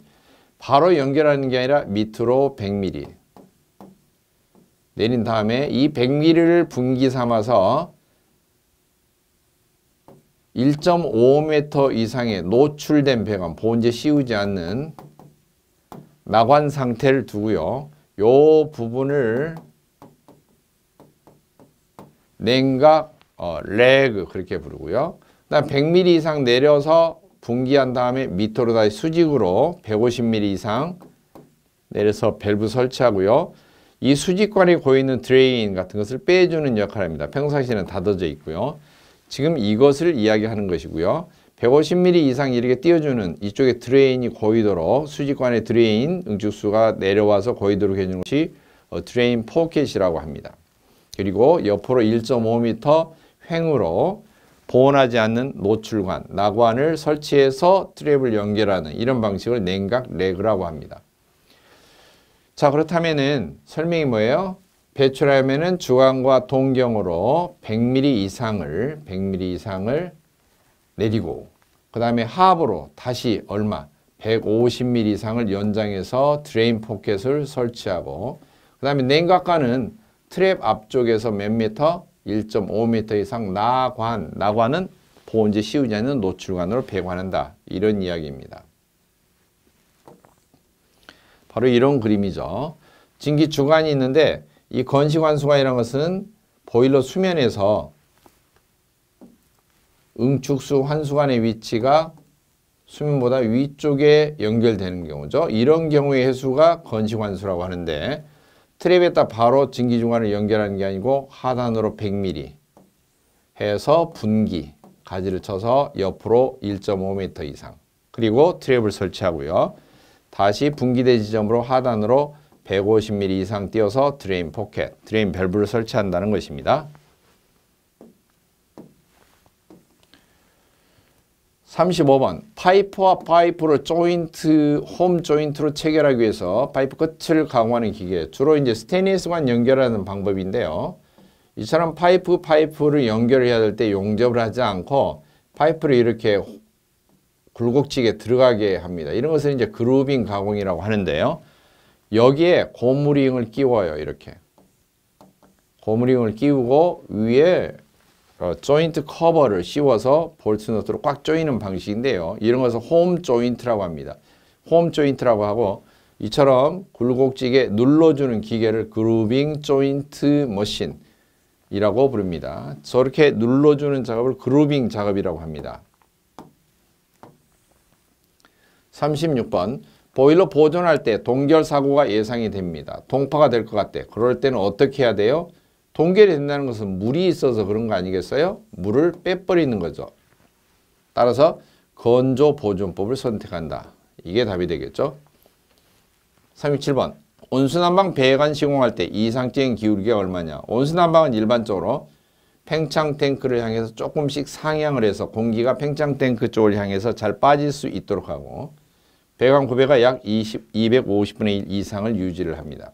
바로 연결하는 게 아니라 밑으로 100mm 내린 다음에 이 100mm를 분기 삼아서 1.5m 이상의 노출된 배관, 보온재 씌우지 않는 나관 상태를 두고요. 요 부분을 냉각 레그 그렇게 부르고요. 그다음 100mm 이상 내려서 분기한 다음에 밑으로 다시 수직으로 150mm 이상 내려서 밸브 설치하고요. 이 수직관에 고이는 드레인 같은 것을 빼주는 역할을 합니다. 평상시에는 닫아져 있고요. 지금 이것을 이야기하는 것이고요. 150mm 이상 이렇게 띄워주는 이쪽에 드레인이 고이도록 수직관의 드레인 응축수가 내려와서 고이도록 해주는 것이 드레인 포켓이라고 합니다. 그리고 옆으로 1.5m 횡으로 보온하지 않는 노출관, 나관을 설치해서 트랩을 연결하는 이런 방식을 냉각 레그라고 합니다. 자, 그렇다면은 설명이 뭐예요? 배출하면은 주관과 동경으로 100mm 이상을 내리고 그 다음에 하부로 다시 얼마? 150mm 이상을 연장해서 드레인 포켓을 설치하고 그 다음에 냉각관은 트랩 앞쪽에서 몇 미터? 1.5m 이상 나관은 보온재 씌우지 않는 노출관으로 배관한다. 이런 이야기입니다. 바로 이런 그림이죠. 증기 주관이 있는데 이 건식환수관이라는 것은 보일러 수면에서 응축수 환수관의 위치가 수면보다 위쪽에 연결되는 경우죠. 이런 경우의 해수가 건식환수라고 하는데 트랩에다 바로 증기주관을 연결하는 게 아니고 하단으로 100mm 해서 분기 가지를 쳐서 옆으로 1.5m 이상 그리고 트랩을 설치하고요. 다시 분기대 지점으로 하단으로 150mm 이상 띄어서 드레인 포켓, 드레인 밸브를 설치한다는 것입니다. 35번 파이프와 파이프를 홈 조인트로 체결하기 위해서 파이프 끝을 가공하는 기계, 주로 이제 스테인리스관 연결하는 방법인데요. 이처럼 파이프를 연결해야 될 때 용접을 하지 않고 파이프를 이렇게 굴곡지게 들어가게 합니다. 이런 것을 이제 그루빙 가공이라고 하는데요. 여기에 고무링을 끼워요. 이렇게 고무링을 끼우고 위에 조인트 커버를 씌워서 볼트 너트로 꽉 조이는 방식인데요. 이런 것을 홈 조인트라고 합니다. 홈 조인트라고 하고 이처럼 굴곡지게 눌러주는 기계를 그루빙 조인트 머신이라고 부릅니다. 저렇게 눌러주는 작업을 그루빙 작업이라고 합니다. 36번 보일러 보존할 때 동결 사고가 예상이 됩니다. 동파가 될 것 같대. 그럴 때는 어떻게 해야 돼요? 동결이 된다는 것은 물이 있어서 그런 거 아니겠어요? 물을 빼버리는 거죠. 따라서 건조 보존법을 선택한다. 이게 답이 되겠죠. 37번 온수난방 배관 시공할 때 이상적인 기울기가 얼마냐. 온수난방은 일반적으로 팽창 탱크를 향해서 조금씩 상향을 해서 공기가 팽창 탱크 쪽을 향해서 잘 빠질 수 있도록 하고 배관 구배가 약 250분의 1 이상을 유지를 합니다.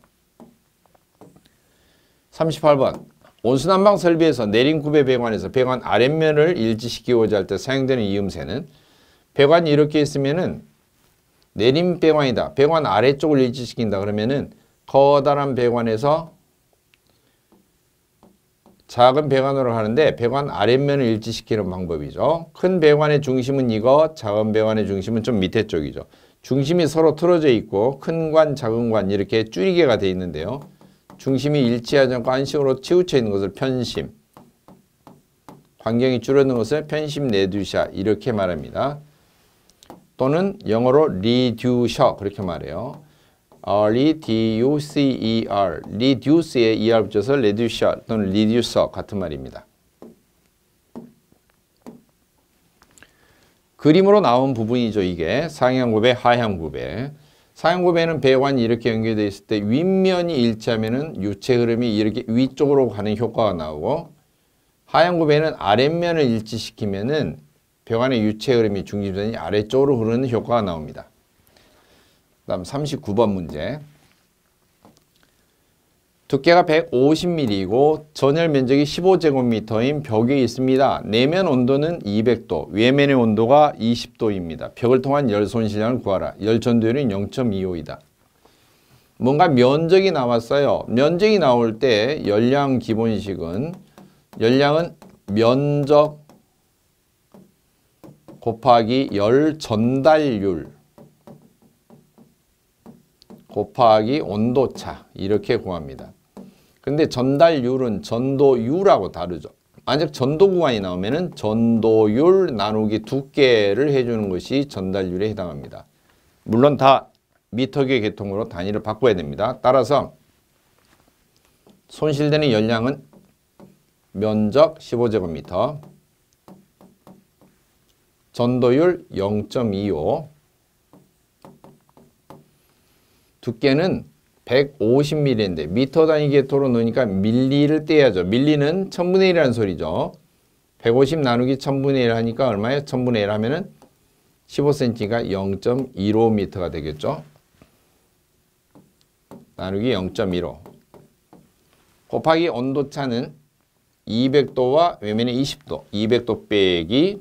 38번 온수난방 설비에서 내림 구배 배관에서 배관 아랫면을 일치시키고자 할 때 사용되는 이음새는 배관이 이렇게 있으면은 내림 배관이다. 배관 아래쪽을 일치시킨다. 그러면은 커다란 배관에서 작은 배관으로 하는데 배관 아랫면을 일치시키는 방법이죠. 큰 배관의 중심은 이거, 작은 배관의 중심은 좀 밑에 쪽이죠. 중심이 서로 틀어져 있고 큰 관, 작은 관 이렇게 줄이개가 되어 있는데요. 중심이 일치하지 않고 안식으로 치우쳐 있는 것을 편심, 반경이 줄어드는 것을 편심 레듀샤 이렇게 말합니다. 또는 영어로 reducer 그렇게 말해요. R-E-D-U-C-E-R reduce에 ER 붙여서 reducer 또는 reducer 같은 말입니다. 그림으로 나온 부분이죠. 이게 상향구배, 하향구배. 상향구배는 배관이 이렇게 연결되어 있을 때 윗면이 일치하면은 유체 흐름이 이렇게 위쪽으로 가는 효과가 나오고 하향구배는 아랫면을 일치시키면은 배관의 유체 흐름이 중심선이 아래쪽으로 흐르는 효과가 나옵니다. 다음 39번 문제. 두께가 150mm이고 전열 면적이 15제곱미터인 벽이 있습니다. 내면 온도는 200도, 외면의 온도가 20도입니다. 벽을 통한 열 손실량을 구하라. 열 전도율은 0.25이다. 뭔가 면적이 나왔어요. 면적이 나올 때 열량 기본식은 열량은 면적 곱하기 열 전달율 곱하기 온도차 이렇게 구합니다. 근데 전달율은 전도율하고 다르죠. 만약 전도 구간이 나오면은 전도율 나누기 두께를 해주는 것이 전달율에 해당합니다. 물론 다 미터계 계통으로 단위를 바꿔야 됩니다. 따라서 손실되는 열량은 면적 15제곱미터, 전도율 0.25, 두께는 150mm인데 미터 단위 계통으로 넣으니까 밀리를 떼야죠. 밀리는 1000분의 1이라는 소리죠. 150 나누기 1000분의 1 하니까 얼마예요? 1000분의 1 하면은 15cm가 0.15m가 되겠죠. 나누기 0.15 곱하기 온도차는 200도와 외면에 20도, 200도 빼기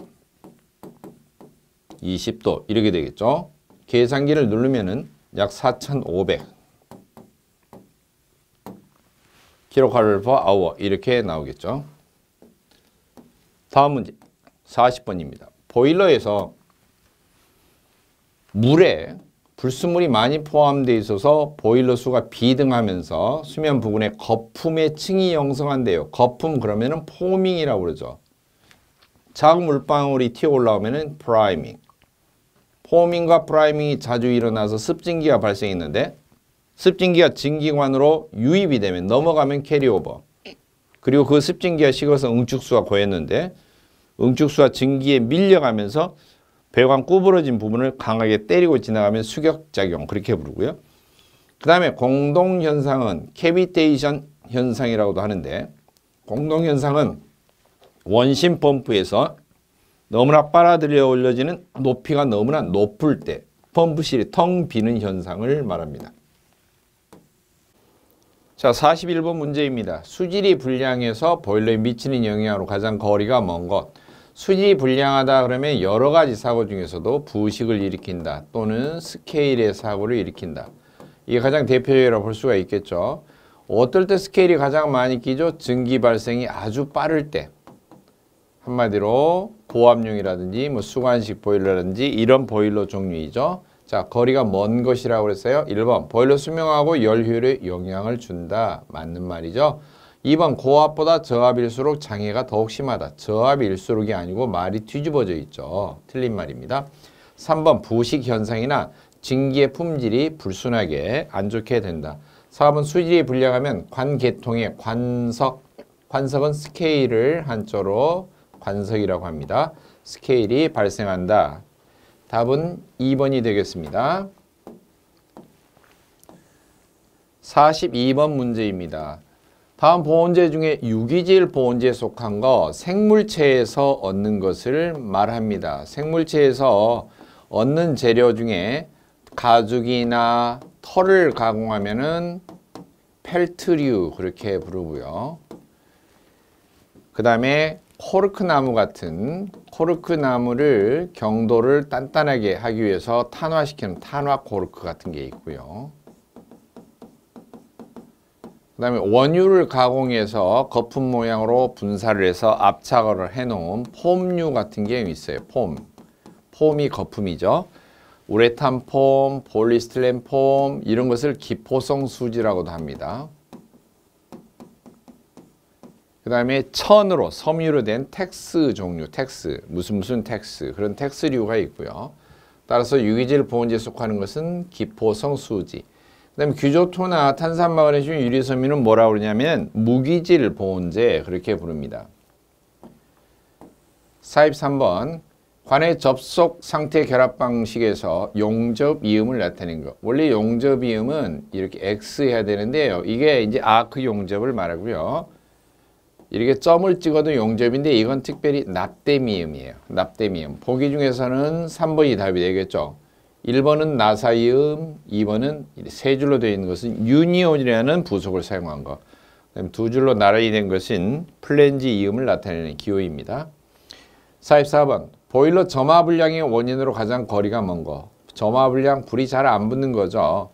20도 이렇게 되겠죠. 계산기를 누르면은 약 4500 킬로칼로리 퍼 아워 이렇게 나오겠죠. 다음 문제 40번입니다. 보일러에서 물에 불순물이 많이 포함되어 있어서 보일러 수가 비등하면서 수면 부근에 거품의 층이 형성한대요. 거품 그러면은 포밍이라고 그러죠. 작은 물방울이 튀어 올라오면은 프라이밍. 포밍과 프라이밍이 자주 일어나서 습진기가 발생했는데 습진기가 증기관으로 유입이 되면 넘어가면 캐리오버. 그리고 그 습진기가 식어서 응축수가 고였는데 응축수가 증기에 밀려가면서 배관 구부러진 부분을 강하게 때리고 지나가면 수격작용 그렇게 부르고요. 그 다음에 공동현상은 캐비테이션 현상이라고도 하는데 공동현상은 원심 펌프에서 너무나 빨아들여 올려지는 높이가 너무나 높을 때 펌프실이 텅 비는 현상을 말합니다. 자, 41번 문제입니다. 수질이 불량해서 보일러에 미치는 영향으로 가장 거리가 먼 것. 수질이 불량하다 그러면 여러 가지 사고 중에서도 부식을 일으킨다 또는 스케일의 사고를 일으킨다. 이게 가장 대표적이라고 볼 수가 있겠죠. 어떨 때 스케일이 가장 많이 끼죠? 증기 발생이 아주 빠를 때. 한마디로 고압용이라든지 뭐 수관식 보일러라든지 이런 보일러 종류이죠. 자, 거리가 먼 것이라고 그랬어요. 1번 보일러 수명하고 열 효율에 영향을 준다. 맞는 말이죠. 2번 고압보다 저압일수록 장애가 더욱 심하다. 저압일수록이 아니고 말이 뒤집어져 있죠. 틀린 말입니다. 3번 부식 현상이나 증기의 품질이 불순하게 안 좋게 된다. 4번 수질이 불량하면 관계통의 관석은 스케일을 한자로 관석이라고 합니다. 스케일이 발생한다. 답은 2번이 되겠습니다. 42번 문제입니다. 다음 보온재 중에 유기질 보온재에 속한 거 생물체에서 얻는 것을 말합니다. 생물체에서 얻는 재료 중에 가죽이나 털을 가공하면은 펠트류 그렇게 부르고요. 그 다음에 코르크나무 같은 코르크나무를 경도를 단단하게 하기 위해서 탄화시키는 탄화 코르크 같은 게 있고요. 그 다음에 원유를 가공해서 거품 모양으로 분사를 해서 압착을 해놓은 폼류 같은 게 있어요. 폼이 거품이죠. 우레탄 폼, 폴리스틸렌 폼 이런 것을 기포성 수지라고도 합니다. 그 다음에 천으로 섬유로 된 텍스 종류, 무슨 텍스 그런 텍스류가 있고요. 따라서 유기질 보온재에 속하는 것은 기포성 수지. 그 다음에 규조토나 탄산마그네슘 유리섬유는 뭐라고 그러냐면 무기질 보온재 그렇게 부릅니다. 43번 관의 접속 상태 결합 방식에서 용접 이음을 나타낸 것. 원래 용접 이음은 이렇게 X 해야 되는데요. 이게 이제 아크 용접을 말하고요. 이렇게 점을 찍어도 용접인데 이건 특별히 납땜이음이에요. 납땜이음. 보기 중에서는 3번이 답이 되겠죠. 1번은 나사이음, 2번은 세 줄로 되어 있는 것은 유니온이라는 부속을 사용한 것. 그다음에 두 줄로 나란히 된 것은 플랜지 이음을 나타내는 기호입니다. 44번 보일러 점화 불량의 원인으로 가장 거리가 먼 것. 점화 불량, 불이 잘 안 붙는 거죠.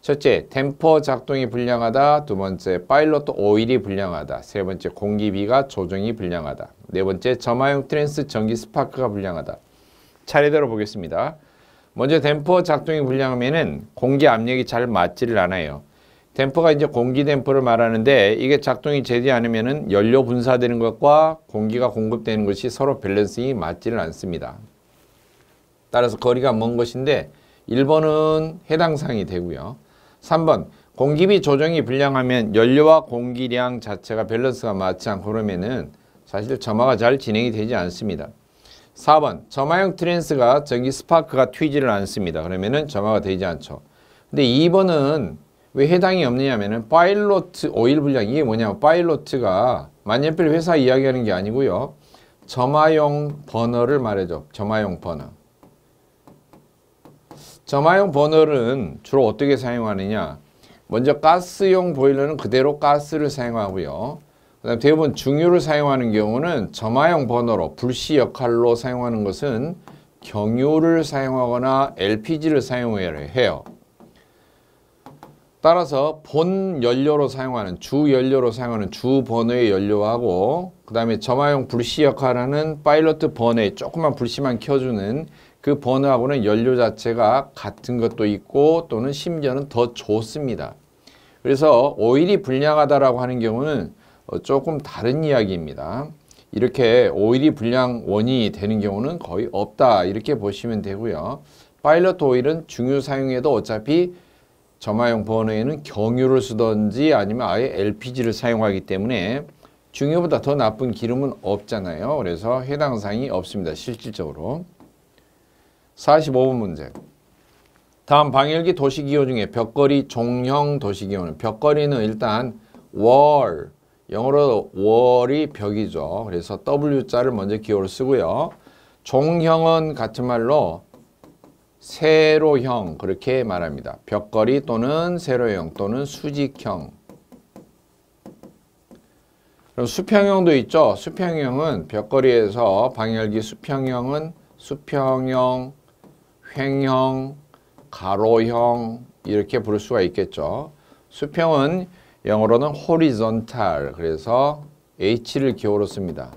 첫째, 댐퍼 작동이 불량하다. 두 번째, 파일럿 오일이 불량하다. 세 번째, 공기비가 조정이 불량하다. 네 번째, 점화용 트랜스 전기 스파크가 불량하다. 차례대로 보겠습니다. 먼저 댐퍼 작동이 불량하면은 공기 압력이 잘 맞지를 않아요. 댐퍼가 이제 공기 댐퍼를 말하는데 이게 작동이 되지 않으면은 연료 분사되는 것과 공기가 공급되는 것이 서로 밸런싱이 맞지를 않습니다. 따라서 거리가 먼 것인데 1번은 해당 사항이 되고요. 3번 공기비 조정이 불량하면 연료와 공기량 자체가 밸런스가 맞지 않고 그러면은 사실 점화가 잘 진행이 되지 않습니다. 4번 점화형 트랜스가 전기 스파크가 튀지를 않습니다. 그러면은 점화가 되지 않죠. 근데 2번은 왜 해당이 없느냐면은 파일로트 오일 불량 이게 뭐냐면 파일로트가 만년필 회사 이야기하는 게 아니고요. 점화용 버너를 말해줘. 점화용 버너. 점화용 버너는 주로 어떻게 사용하느냐? 먼저 가스용 보일러는 그대로 가스를 사용하고요. 그다음 대부분 중유를 사용하는 경우는 점화용 버너로 불씨 역할로 사용하는 것은 경유를 사용하거나 LPG를 사용해야 해요. 따라서 본 연료로 사용하는 주 연료로 사용하는 주 버너의 연료하고 그 다음에 점화용 불씨 역할을 하는 파일로트 버너에 조그만 불씨만 켜주는 그 버너하고는 연료 자체가 같은 것도 있고 또는 심지어는 더 좋습니다. 그래서 오일이 불량하다라고 하는 경우는 조금 다른 이야기입니다. 이렇게 오일이 불량 원인이 되는 경우는 거의 없다 이렇게 보시면 되고요. 파일로트 오일은 중유 사용에도 어차피 점화용 버너에는 경유를 쓰든지 아니면 아예 LPG를 사용하기 때문에 중유보다 더 나쁜 기름은 없잖아요. 그래서 해당 사항이 없습니다. 실질적으로. 45번 문제. 다음 방열기 도시기호 중에 벽걸이 종형 도시기호는 벽걸이는 일단 wall, 영어로 wall이 벽이죠. 그래서 W자를 먼저 기호를 쓰고요. 종형은 같은 말로 세로형 그렇게 말합니다. 벽걸이 또는 세로형 또는 수직형. 그럼 수평형도 있죠. 수평형은 벽걸이에서 방열기 수평형은 수평형, 횡형, 가로형 이렇게 부를 수가 있겠죠. 수평은 영어로는 horizontal 그래서 H를 기호로 씁니다.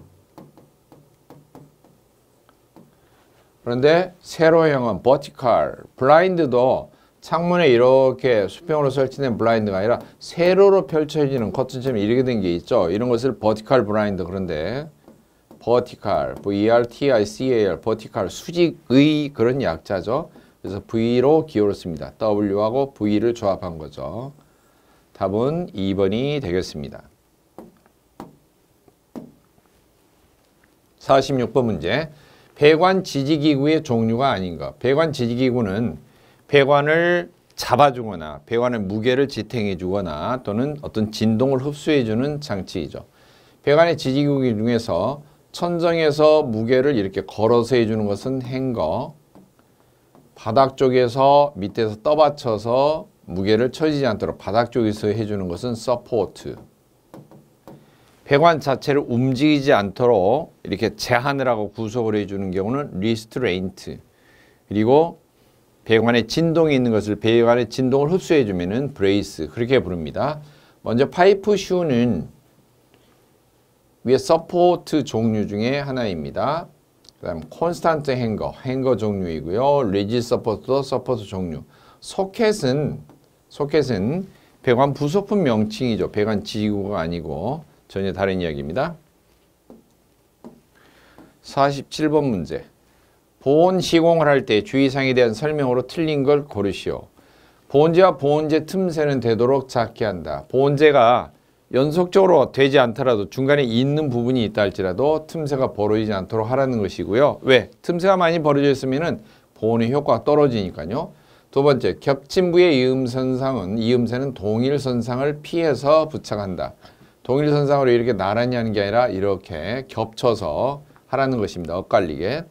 그런데 세로형은 vertical, 블라인드도 창문에 이렇게 수평으로 설치된 블라인드가 아니라 세로로 펼쳐지는 커튼처럼 이렇게 된 게 있죠. 이런 것을 vertical 블라인드 그런데 vertical, V-E-R-T-I-C-A-L, vertical 수직의 그런 약자죠. 그래서 V로 기호를 씁니다. W하고 V를 조합한 거죠. 답은 2번이 되겠습니다. 46번 문제. 배관 지지기구의 종류가 아닌 것. 배관 지지기구는 배관을 잡아주거나 배관의 무게를 지탱해 주거나 또는 어떤 진동을 흡수해 주는 장치이죠. 배관의 지지기구 중에서 천정에서 무게를 이렇게 걸어서 해주는 것은 행거, 바닥 쪽에서 밑에서 떠받쳐서 무게를 처지지 않도록 바닥 쪽에서 해주는 것은 서포트. 배관 자체를 움직이지 않도록 이렇게 제한을 하고 구속을 해주는 경우는 리스트레인트. 그리고 배관에 진동이 있는 것을 배관의 진동을 흡수해주면 브레이스. 그렇게 부릅니다. 먼저 파이프 슈는 위에 서포트 종류 중에 하나입니다. 그 다음 콘스탄트 행거 종류이고요. 리지 서포트도 서포트 종류. 소켓은 배관 부속품 명칭이죠. 배관 지지구가 아니고 전혀 다른 이야기입니다. 47번 문제. 보온 시공을 할 때 주의사항에 대한 설명으로 틀린 걸 고르시오. 보온재와 보온재 틈새는 되도록 작게 한다. 보온재가 연속적으로 되지 않더라도 중간에 있는 부분이 있다 할지라도 틈새가 벌어지지 않도록 하라는 것이고요. 왜? 틈새가 많이 벌어져 있으면 보온의 효과가 떨어지니까요. 두 번째, 겹친 부의 이음새는 동일선상을 피해서 부착한다. 동일선상으로 이렇게 나란히 하는 게 아니라 이렇게 겹쳐서 하라는 것입니다. 엇갈리게.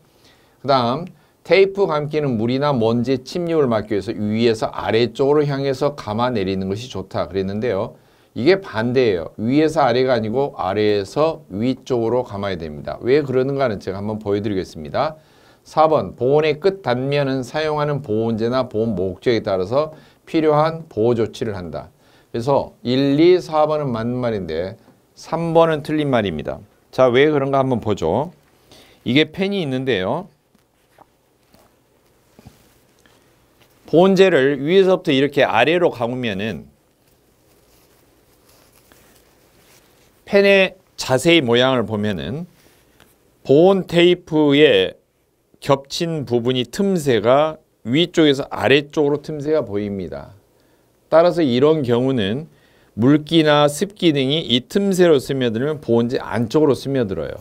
그 다음 테이프 감기는 물이나 먼지 침입을 막기 위해서 위에서 아래쪽으로 향해서 감아 내리는 것이 좋다 그랬는데요. 이게 반대예요. 위에서 아래가 아니고 아래에서 위쪽으로 감아야 됩니다. 왜 그러는가는 제가 한번 보여드리겠습니다. 4번 보온의 끝 단면은 사용하는 보온재나 보온 목적에 따라서 필요한 보호 조치를 한다. 그래서 1, 2, 4번은 맞는 말인데 3번은 틀린 말입니다. 자, 왜 그런가 한번 보죠. 이게 펜이 있는데요. 보온재를 위에서부터 이렇게 아래로 감으면은 펜의 자세히 모양을 보면은 보온 테이프에 겹친 부분이 틈새가 위쪽에서 아래쪽으로 틈새가 보입니다. 따라서 이런 경우는 물기나 습기 등이 이 틈새로 스며들면 보온재 안쪽으로 스며들어요.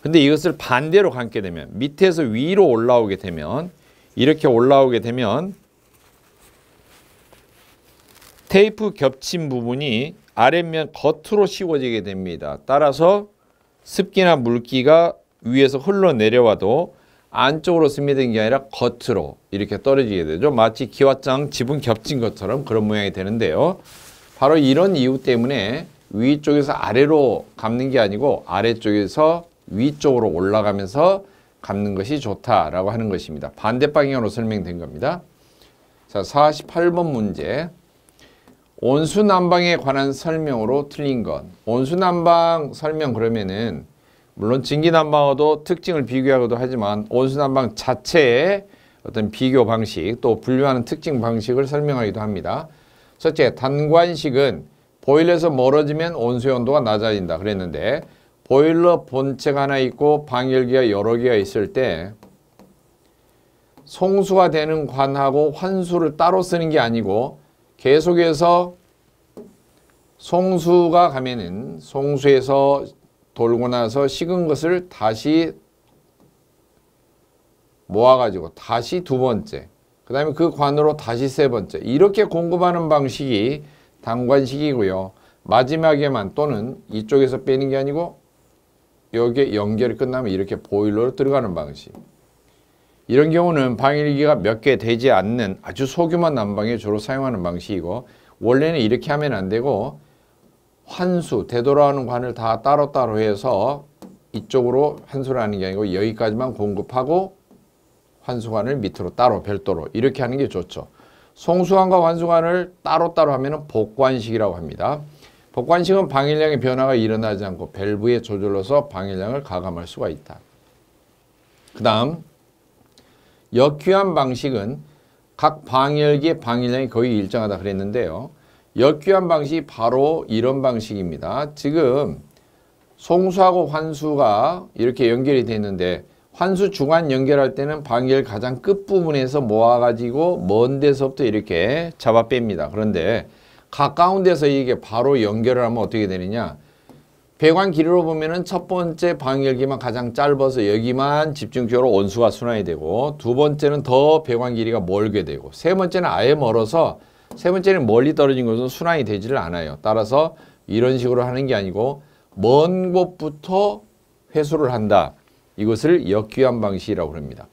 근데 이것을 반대로 감게 되면 밑에서 위로 올라오게 되면 이렇게 올라오게 되면 테이프 겹친 부분이 아랫면 겉으로 씌워지게 됩니다. 따라서 습기나 물기가 위에서 흘러내려와도 안쪽으로 스며든 게 아니라 겉으로 이렇게 떨어지게 되죠. 마치 기와장 지붕 겹친 것처럼 그런 모양이 되는데요. 바로 이런 이유 때문에 위쪽에서 아래로 감는 게 아니고 아래쪽에서 위쪽으로 올라가면서 감는 것이 좋다라고 하는 것입니다. 반대 방향으로 설명된 겁니다. 자, 48번 문제. 온수난방에 관한 설명으로 틀린 것. 온수난방 설명 그러면은 물론 전기난방하고도 특징을 비교하기도 하지만 온수난방 자체의 어떤 비교 방식 또 분류하는 특징 방식을 설명하기도 합니다. 첫째, 단관식은 보일러에서 멀어지면 온수의 온도가 낮아진다 그랬는데 보일러 본체가 하나 있고 방열기가 여러 개가 있을 때 송수가 되는 관하고 환수를 따로 쓰는 게 아니고 계속해서 송수가 가면은 송수에서 돌고 나서 식은 것을 다시 모아가지고 다시 두 번째, 그 다음에 그 관으로 다시 세 번째 이렇게 공급하는 방식이 단관식이고요. 마지막에만 또는 이쪽에서 빼는 게 아니고 여기에 연결이 끝나면 이렇게 보일러로 들어가는 방식. 이런 경우는 방열기가 몇 개 되지 않는 아주 소규모 난방에 주로 사용하는 방식이고 원래는 이렇게 하면 안 되고 환수, 되돌아오는 관을 다 따로따로 해서 이쪽으로 환수를 하는 게 아니고 여기까지만 공급하고 환수관을 밑으로 따로 별도로 이렇게 하는 게 좋죠. 송수관과 환수관을 따로따로 하면 복관식이라고 합니다. 복관식은 방열량의 변화가 일어나지 않고 밸브의 조절로서 방열량을 가감할 수가 있다. 그 다음 역규환 방식은 각 방열기의 방열량이 거의 일정하다 그랬는데요. 역규환 방식이 바로 이런 방식입니다. 지금 송수하고 환수가 이렇게 연결이 되는데 환수 중간 연결할 때는 방열 가장 끝부분에서 모아가지고 먼 데서부터 이렇게 잡아 뺍니다. 그런데 가까운 데서 이게 바로 연결을 하면 어떻게 되느냐. 배관 길이로 보면은 첫 번째 방열기만 가장 짧아서 여기만 집중적으로 온수가 순환이 되고 두 번째는 더 배관 길이가 멀게 되고 세 번째는 아예 멀어서 세 번째는 멀리 떨어진 것은 순환이 되지를 않아요. 따라서 이런 식으로 하는 게 아니고 먼 곳부터 회수를 한다. 이것을 역규환 방식이라고 합니다.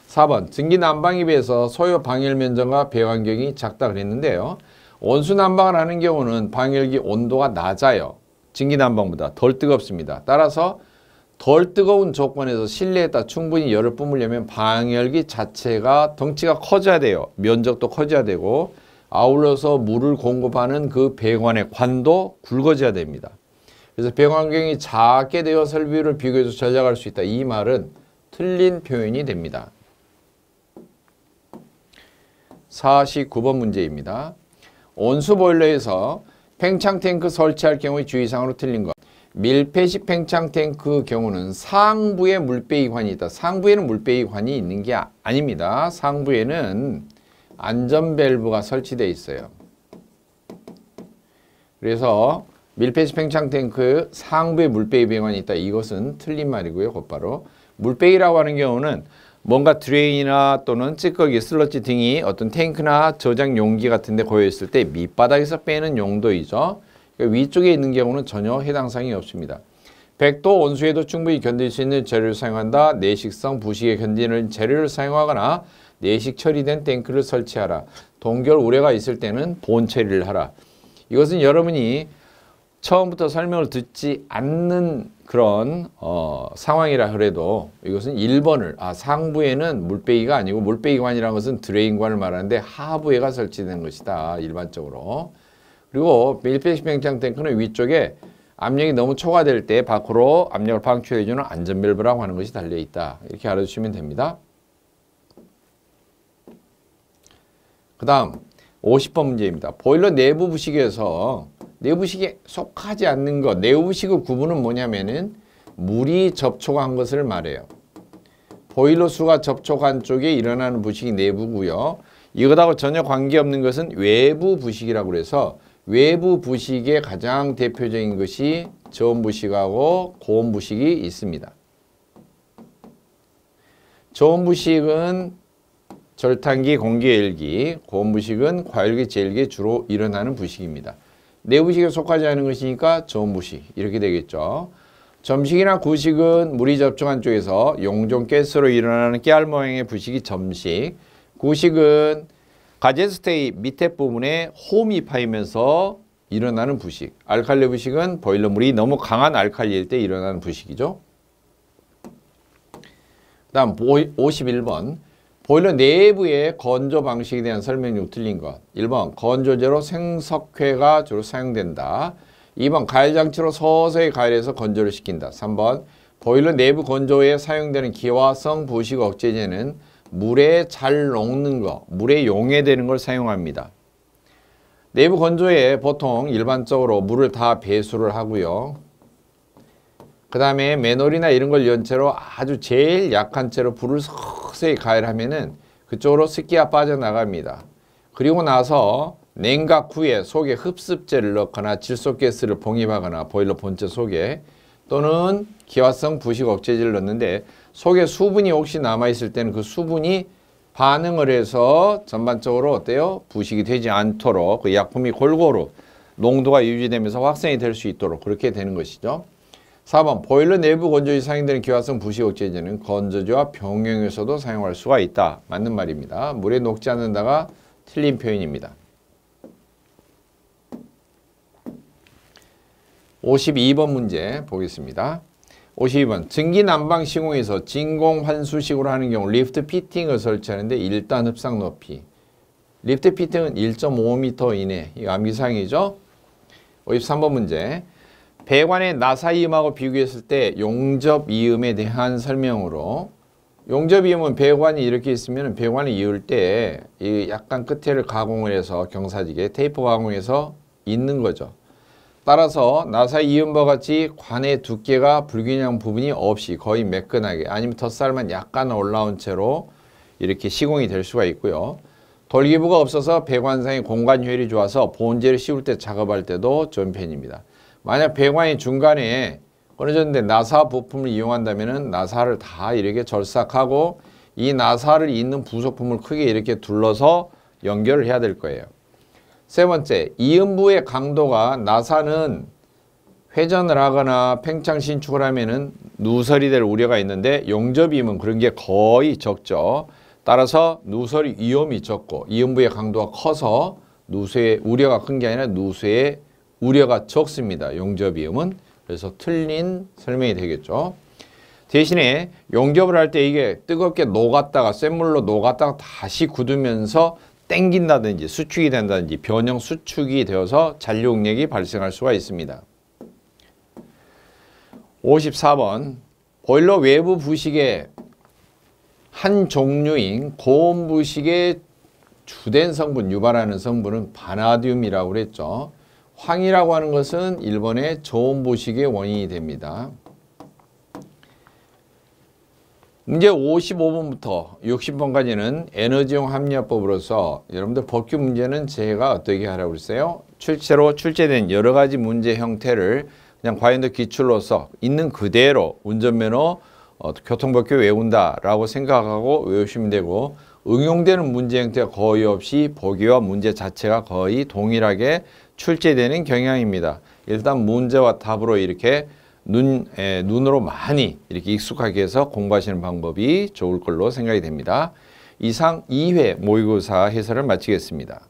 4번 전기난방에 비해서 소요 방열 면적과 배관경이 작다 그랬는데요. 온수난방을 하는 경우는 방열기 온도가 낮아요. 전기난방보다 덜 뜨겁습니다. 따라서 덜 뜨거운 조건에서 실내에다 충분히 열을 뿜으려면 방열기 자체가 덩치가 커져야 돼요. 면적도 커져야 되고 아울러서 물을 공급하는 그 배관의 관도 굵어져야 됩니다. 그래서 배관경이 작게 되어 설비를 비교해서 전략할 수 있다. 이 말은 틀린 표현이 됩니다. 49번 문제입니다. 온수보일러에서 팽창탱크 설치할 경우의 주의사항으로 틀린 것. 밀폐식 팽창탱크 경우는 상부에 물배기관이 있다. 상부에는 물배기관이 있는 게 아닙니다. 상부에는 안전밸브가 설치되어 있어요. 그래서 밀폐식 팽창탱크 상부에 물배기관이 있다. 이것은 틀린 말이고요. 곧바로 물배기라고 하는 경우는 뭔가 드레인이나 또는 찌꺼기, 슬러지 등이 어떤 탱크나 저장 용기 같은 데 고여 있을 때 밑바닥에서 빼는 용도이죠. 그러니까 위쪽에 있는 경우는 전혀 해당 사항이 없습니다. 100도 온수에도 충분히 견딜 수 있는 재료를 사용한다. 내식성, 부식에 견디는 재료를 사용하거나 내식 처리된 탱크를 설치하라. 동결 우려가 있을 때는 보온 처리를 하라. 이것은 여러분이 처음부터 설명을 듣지 않는 그런 상황이라 그래도 이것은 1번을 상부에는 물배기가 아니고 물배기관이라는 것은 드레인관을 말하는데 하부에가 설치된 것이다. 일반적으로. 그리고 밀폐식 팽창 탱크는 위쪽에 압력이 너무 초과될 때 밖으로 압력을 방출해주는 안전밸브라고 하는 것이 달려있다. 이렇게 알아주시면 됩니다. 그 다음 50번 문제입니다. 보일러 내부 부식에서 내부식에 속하지 않는 것, 내부식의 구분은 뭐냐면은 물이 접촉한 것을 말해요. 보일러 수가 접촉한 쪽에 일어나는 부식이 내부고요. 이것하고 전혀 관계없는 것은 외부 부식이라고 해서 외부 부식의 가장 대표적인 것이 저온 부식하고 고온 부식이 있습니다. 저온 부식은 절탄기, 공기열기, 고온 부식은 과열기, 제열기에 주로 일어나는 부식입니다. 내부식에 속하지 않은 것이니까 저온 부식 이렇게 되겠죠. 점식이나 구식은 물이 접촉한 쪽에서 용존 가스로 일어나는 깨알 모양의 부식이 점식, 구식은 가제스테이 밑에 부분에 홈이 파이면서 일어나는 부식, 알칼리 부식은 보일러 물이 너무 강한 알칼리일 때 일어나는 부식이죠. 그 다음 51번 보일러 내부의 건조 방식에 대한 설명 중 틀린 것. 1번 건조제로 생석회가 주로 사용된다. 2번 가열장치로 서서히 가열해서 건조를 시킨다. 3번 보일러 내부 건조에 사용되는 기화성 부식 억제제는 물에 잘 녹는 거, 물에 용해되는 걸 사용합니다. 내부 건조에 보통 일반적으로 물을 다 배수를 하고요. 그 다음에 맨홀이나 이런 걸 연 채로 아주 제일 약한 채로 불을 서서히 가열하면은 그쪽으로 습기가 빠져나갑니다. 그리고 나서 냉각 후에 속에 흡습제를 넣거나 질소가스를 봉입하거나 보일러 본체 속에 또는 기화성 부식 억제제를 넣는데 속에 수분이 혹시 남아있을 때는 그 수분이 반응을 해서 전반적으로 어때요? 부식이 되지 않도록 그 약품이 골고루 농도가 유지되면서 확산이 될 수 있도록 그렇게 되는 것이죠. 4번 보일러 내부 건조에 사용되는 기화성 부식 억제제는 건조제와 병용에서도 사용할 수가 있다. 맞는 말입니다. 물에 녹지 않는다가 틀린 표현입니다. 52번 문제 보겠습니다. 52번 증기난방 시공에서 진공 환수식으로 하는 경우 리프트 피팅을 설치하는데 1단 흡상 높이. 리프트 피팅은 1.5m 이내. 이거 암기사항이죠. 53번 문제. 배관의 나사이음하고 비교했을 때 용접이음에 대한 설명으로 용접이음은 배관이 이렇게 있으면 배관을 이을 때 약간 끝에를 가공을 해서 경사지게 테이프 가공해서 잇는 거죠. 따라서 나사이음과 같이 관의 두께가 불균형 부분이 없이 거의 매끈하게 아니면 덧살만 약간 올라온 채로 이렇게 시공이 될 수가 있고요. 돌기부가 없어서 배관상의 공간 효율이 좋아서 본재를 씌울 때 작업할 때도 좋은 편입니다. 만약 배관이 중간에 끊어졌는데 나사 부품을 이용한다면 나사를 다 이렇게 절삭하고 이 나사를 잇는 부속품을 크게 이렇게 둘러서 연결을 해야 될 거예요. 세 번째, 이음부의 강도가 나사는 회전을 하거나 팽창 신축을 하면은 누설이 될 우려가 있는데 용접이음은 그런 게 거의 적죠. 따라서 누설이 위험이 적고 이음부의 강도가 커서 누수의 우려가 큰 게 아니라 누수의 우려가 적습니다. 용접이음은. 그래서 틀린 설명이 되겠죠. 대신에 용접을 할 때 이게 뜨겁게 녹았다가 센 물로 녹았다가 다시 굳으면서 땡긴다든지 수축이 된다든지 변형 수축이 되어서 잔류응력이 발생할 수가 있습니다. 54번 보일러 외부 부식의 한 종류인 고온 부식의 주된 성분, 유발하는 성분은 바나디움이라고 그랬죠. 황이라고 하는 것은 일본의 저온 부식의 원인이 됩니다. 문제 55번부터 60번까지는 에너지용 합리화법으로서 여러분들 법규 문제는 제가 어떻게 하라고 그랬어요? 출제로 출제된 여러 가지 문제 형태를 그냥 과연도 기출로서 있는 그대로 운전면허 교통법규 외운다라고 생각하고 외우시면 되고 응용되는 문제 형태가 거의 없이 보기와 문제 자체가 거의 동일하게 출제되는 경향입니다. 일단 문제와 답으로 이렇게 눈으로 많이 이렇게 익숙하게 해서 공부하시는 방법이 좋을 걸로 생각이 됩니다. 이상 2회 모의고사 해설을 마치겠습니다.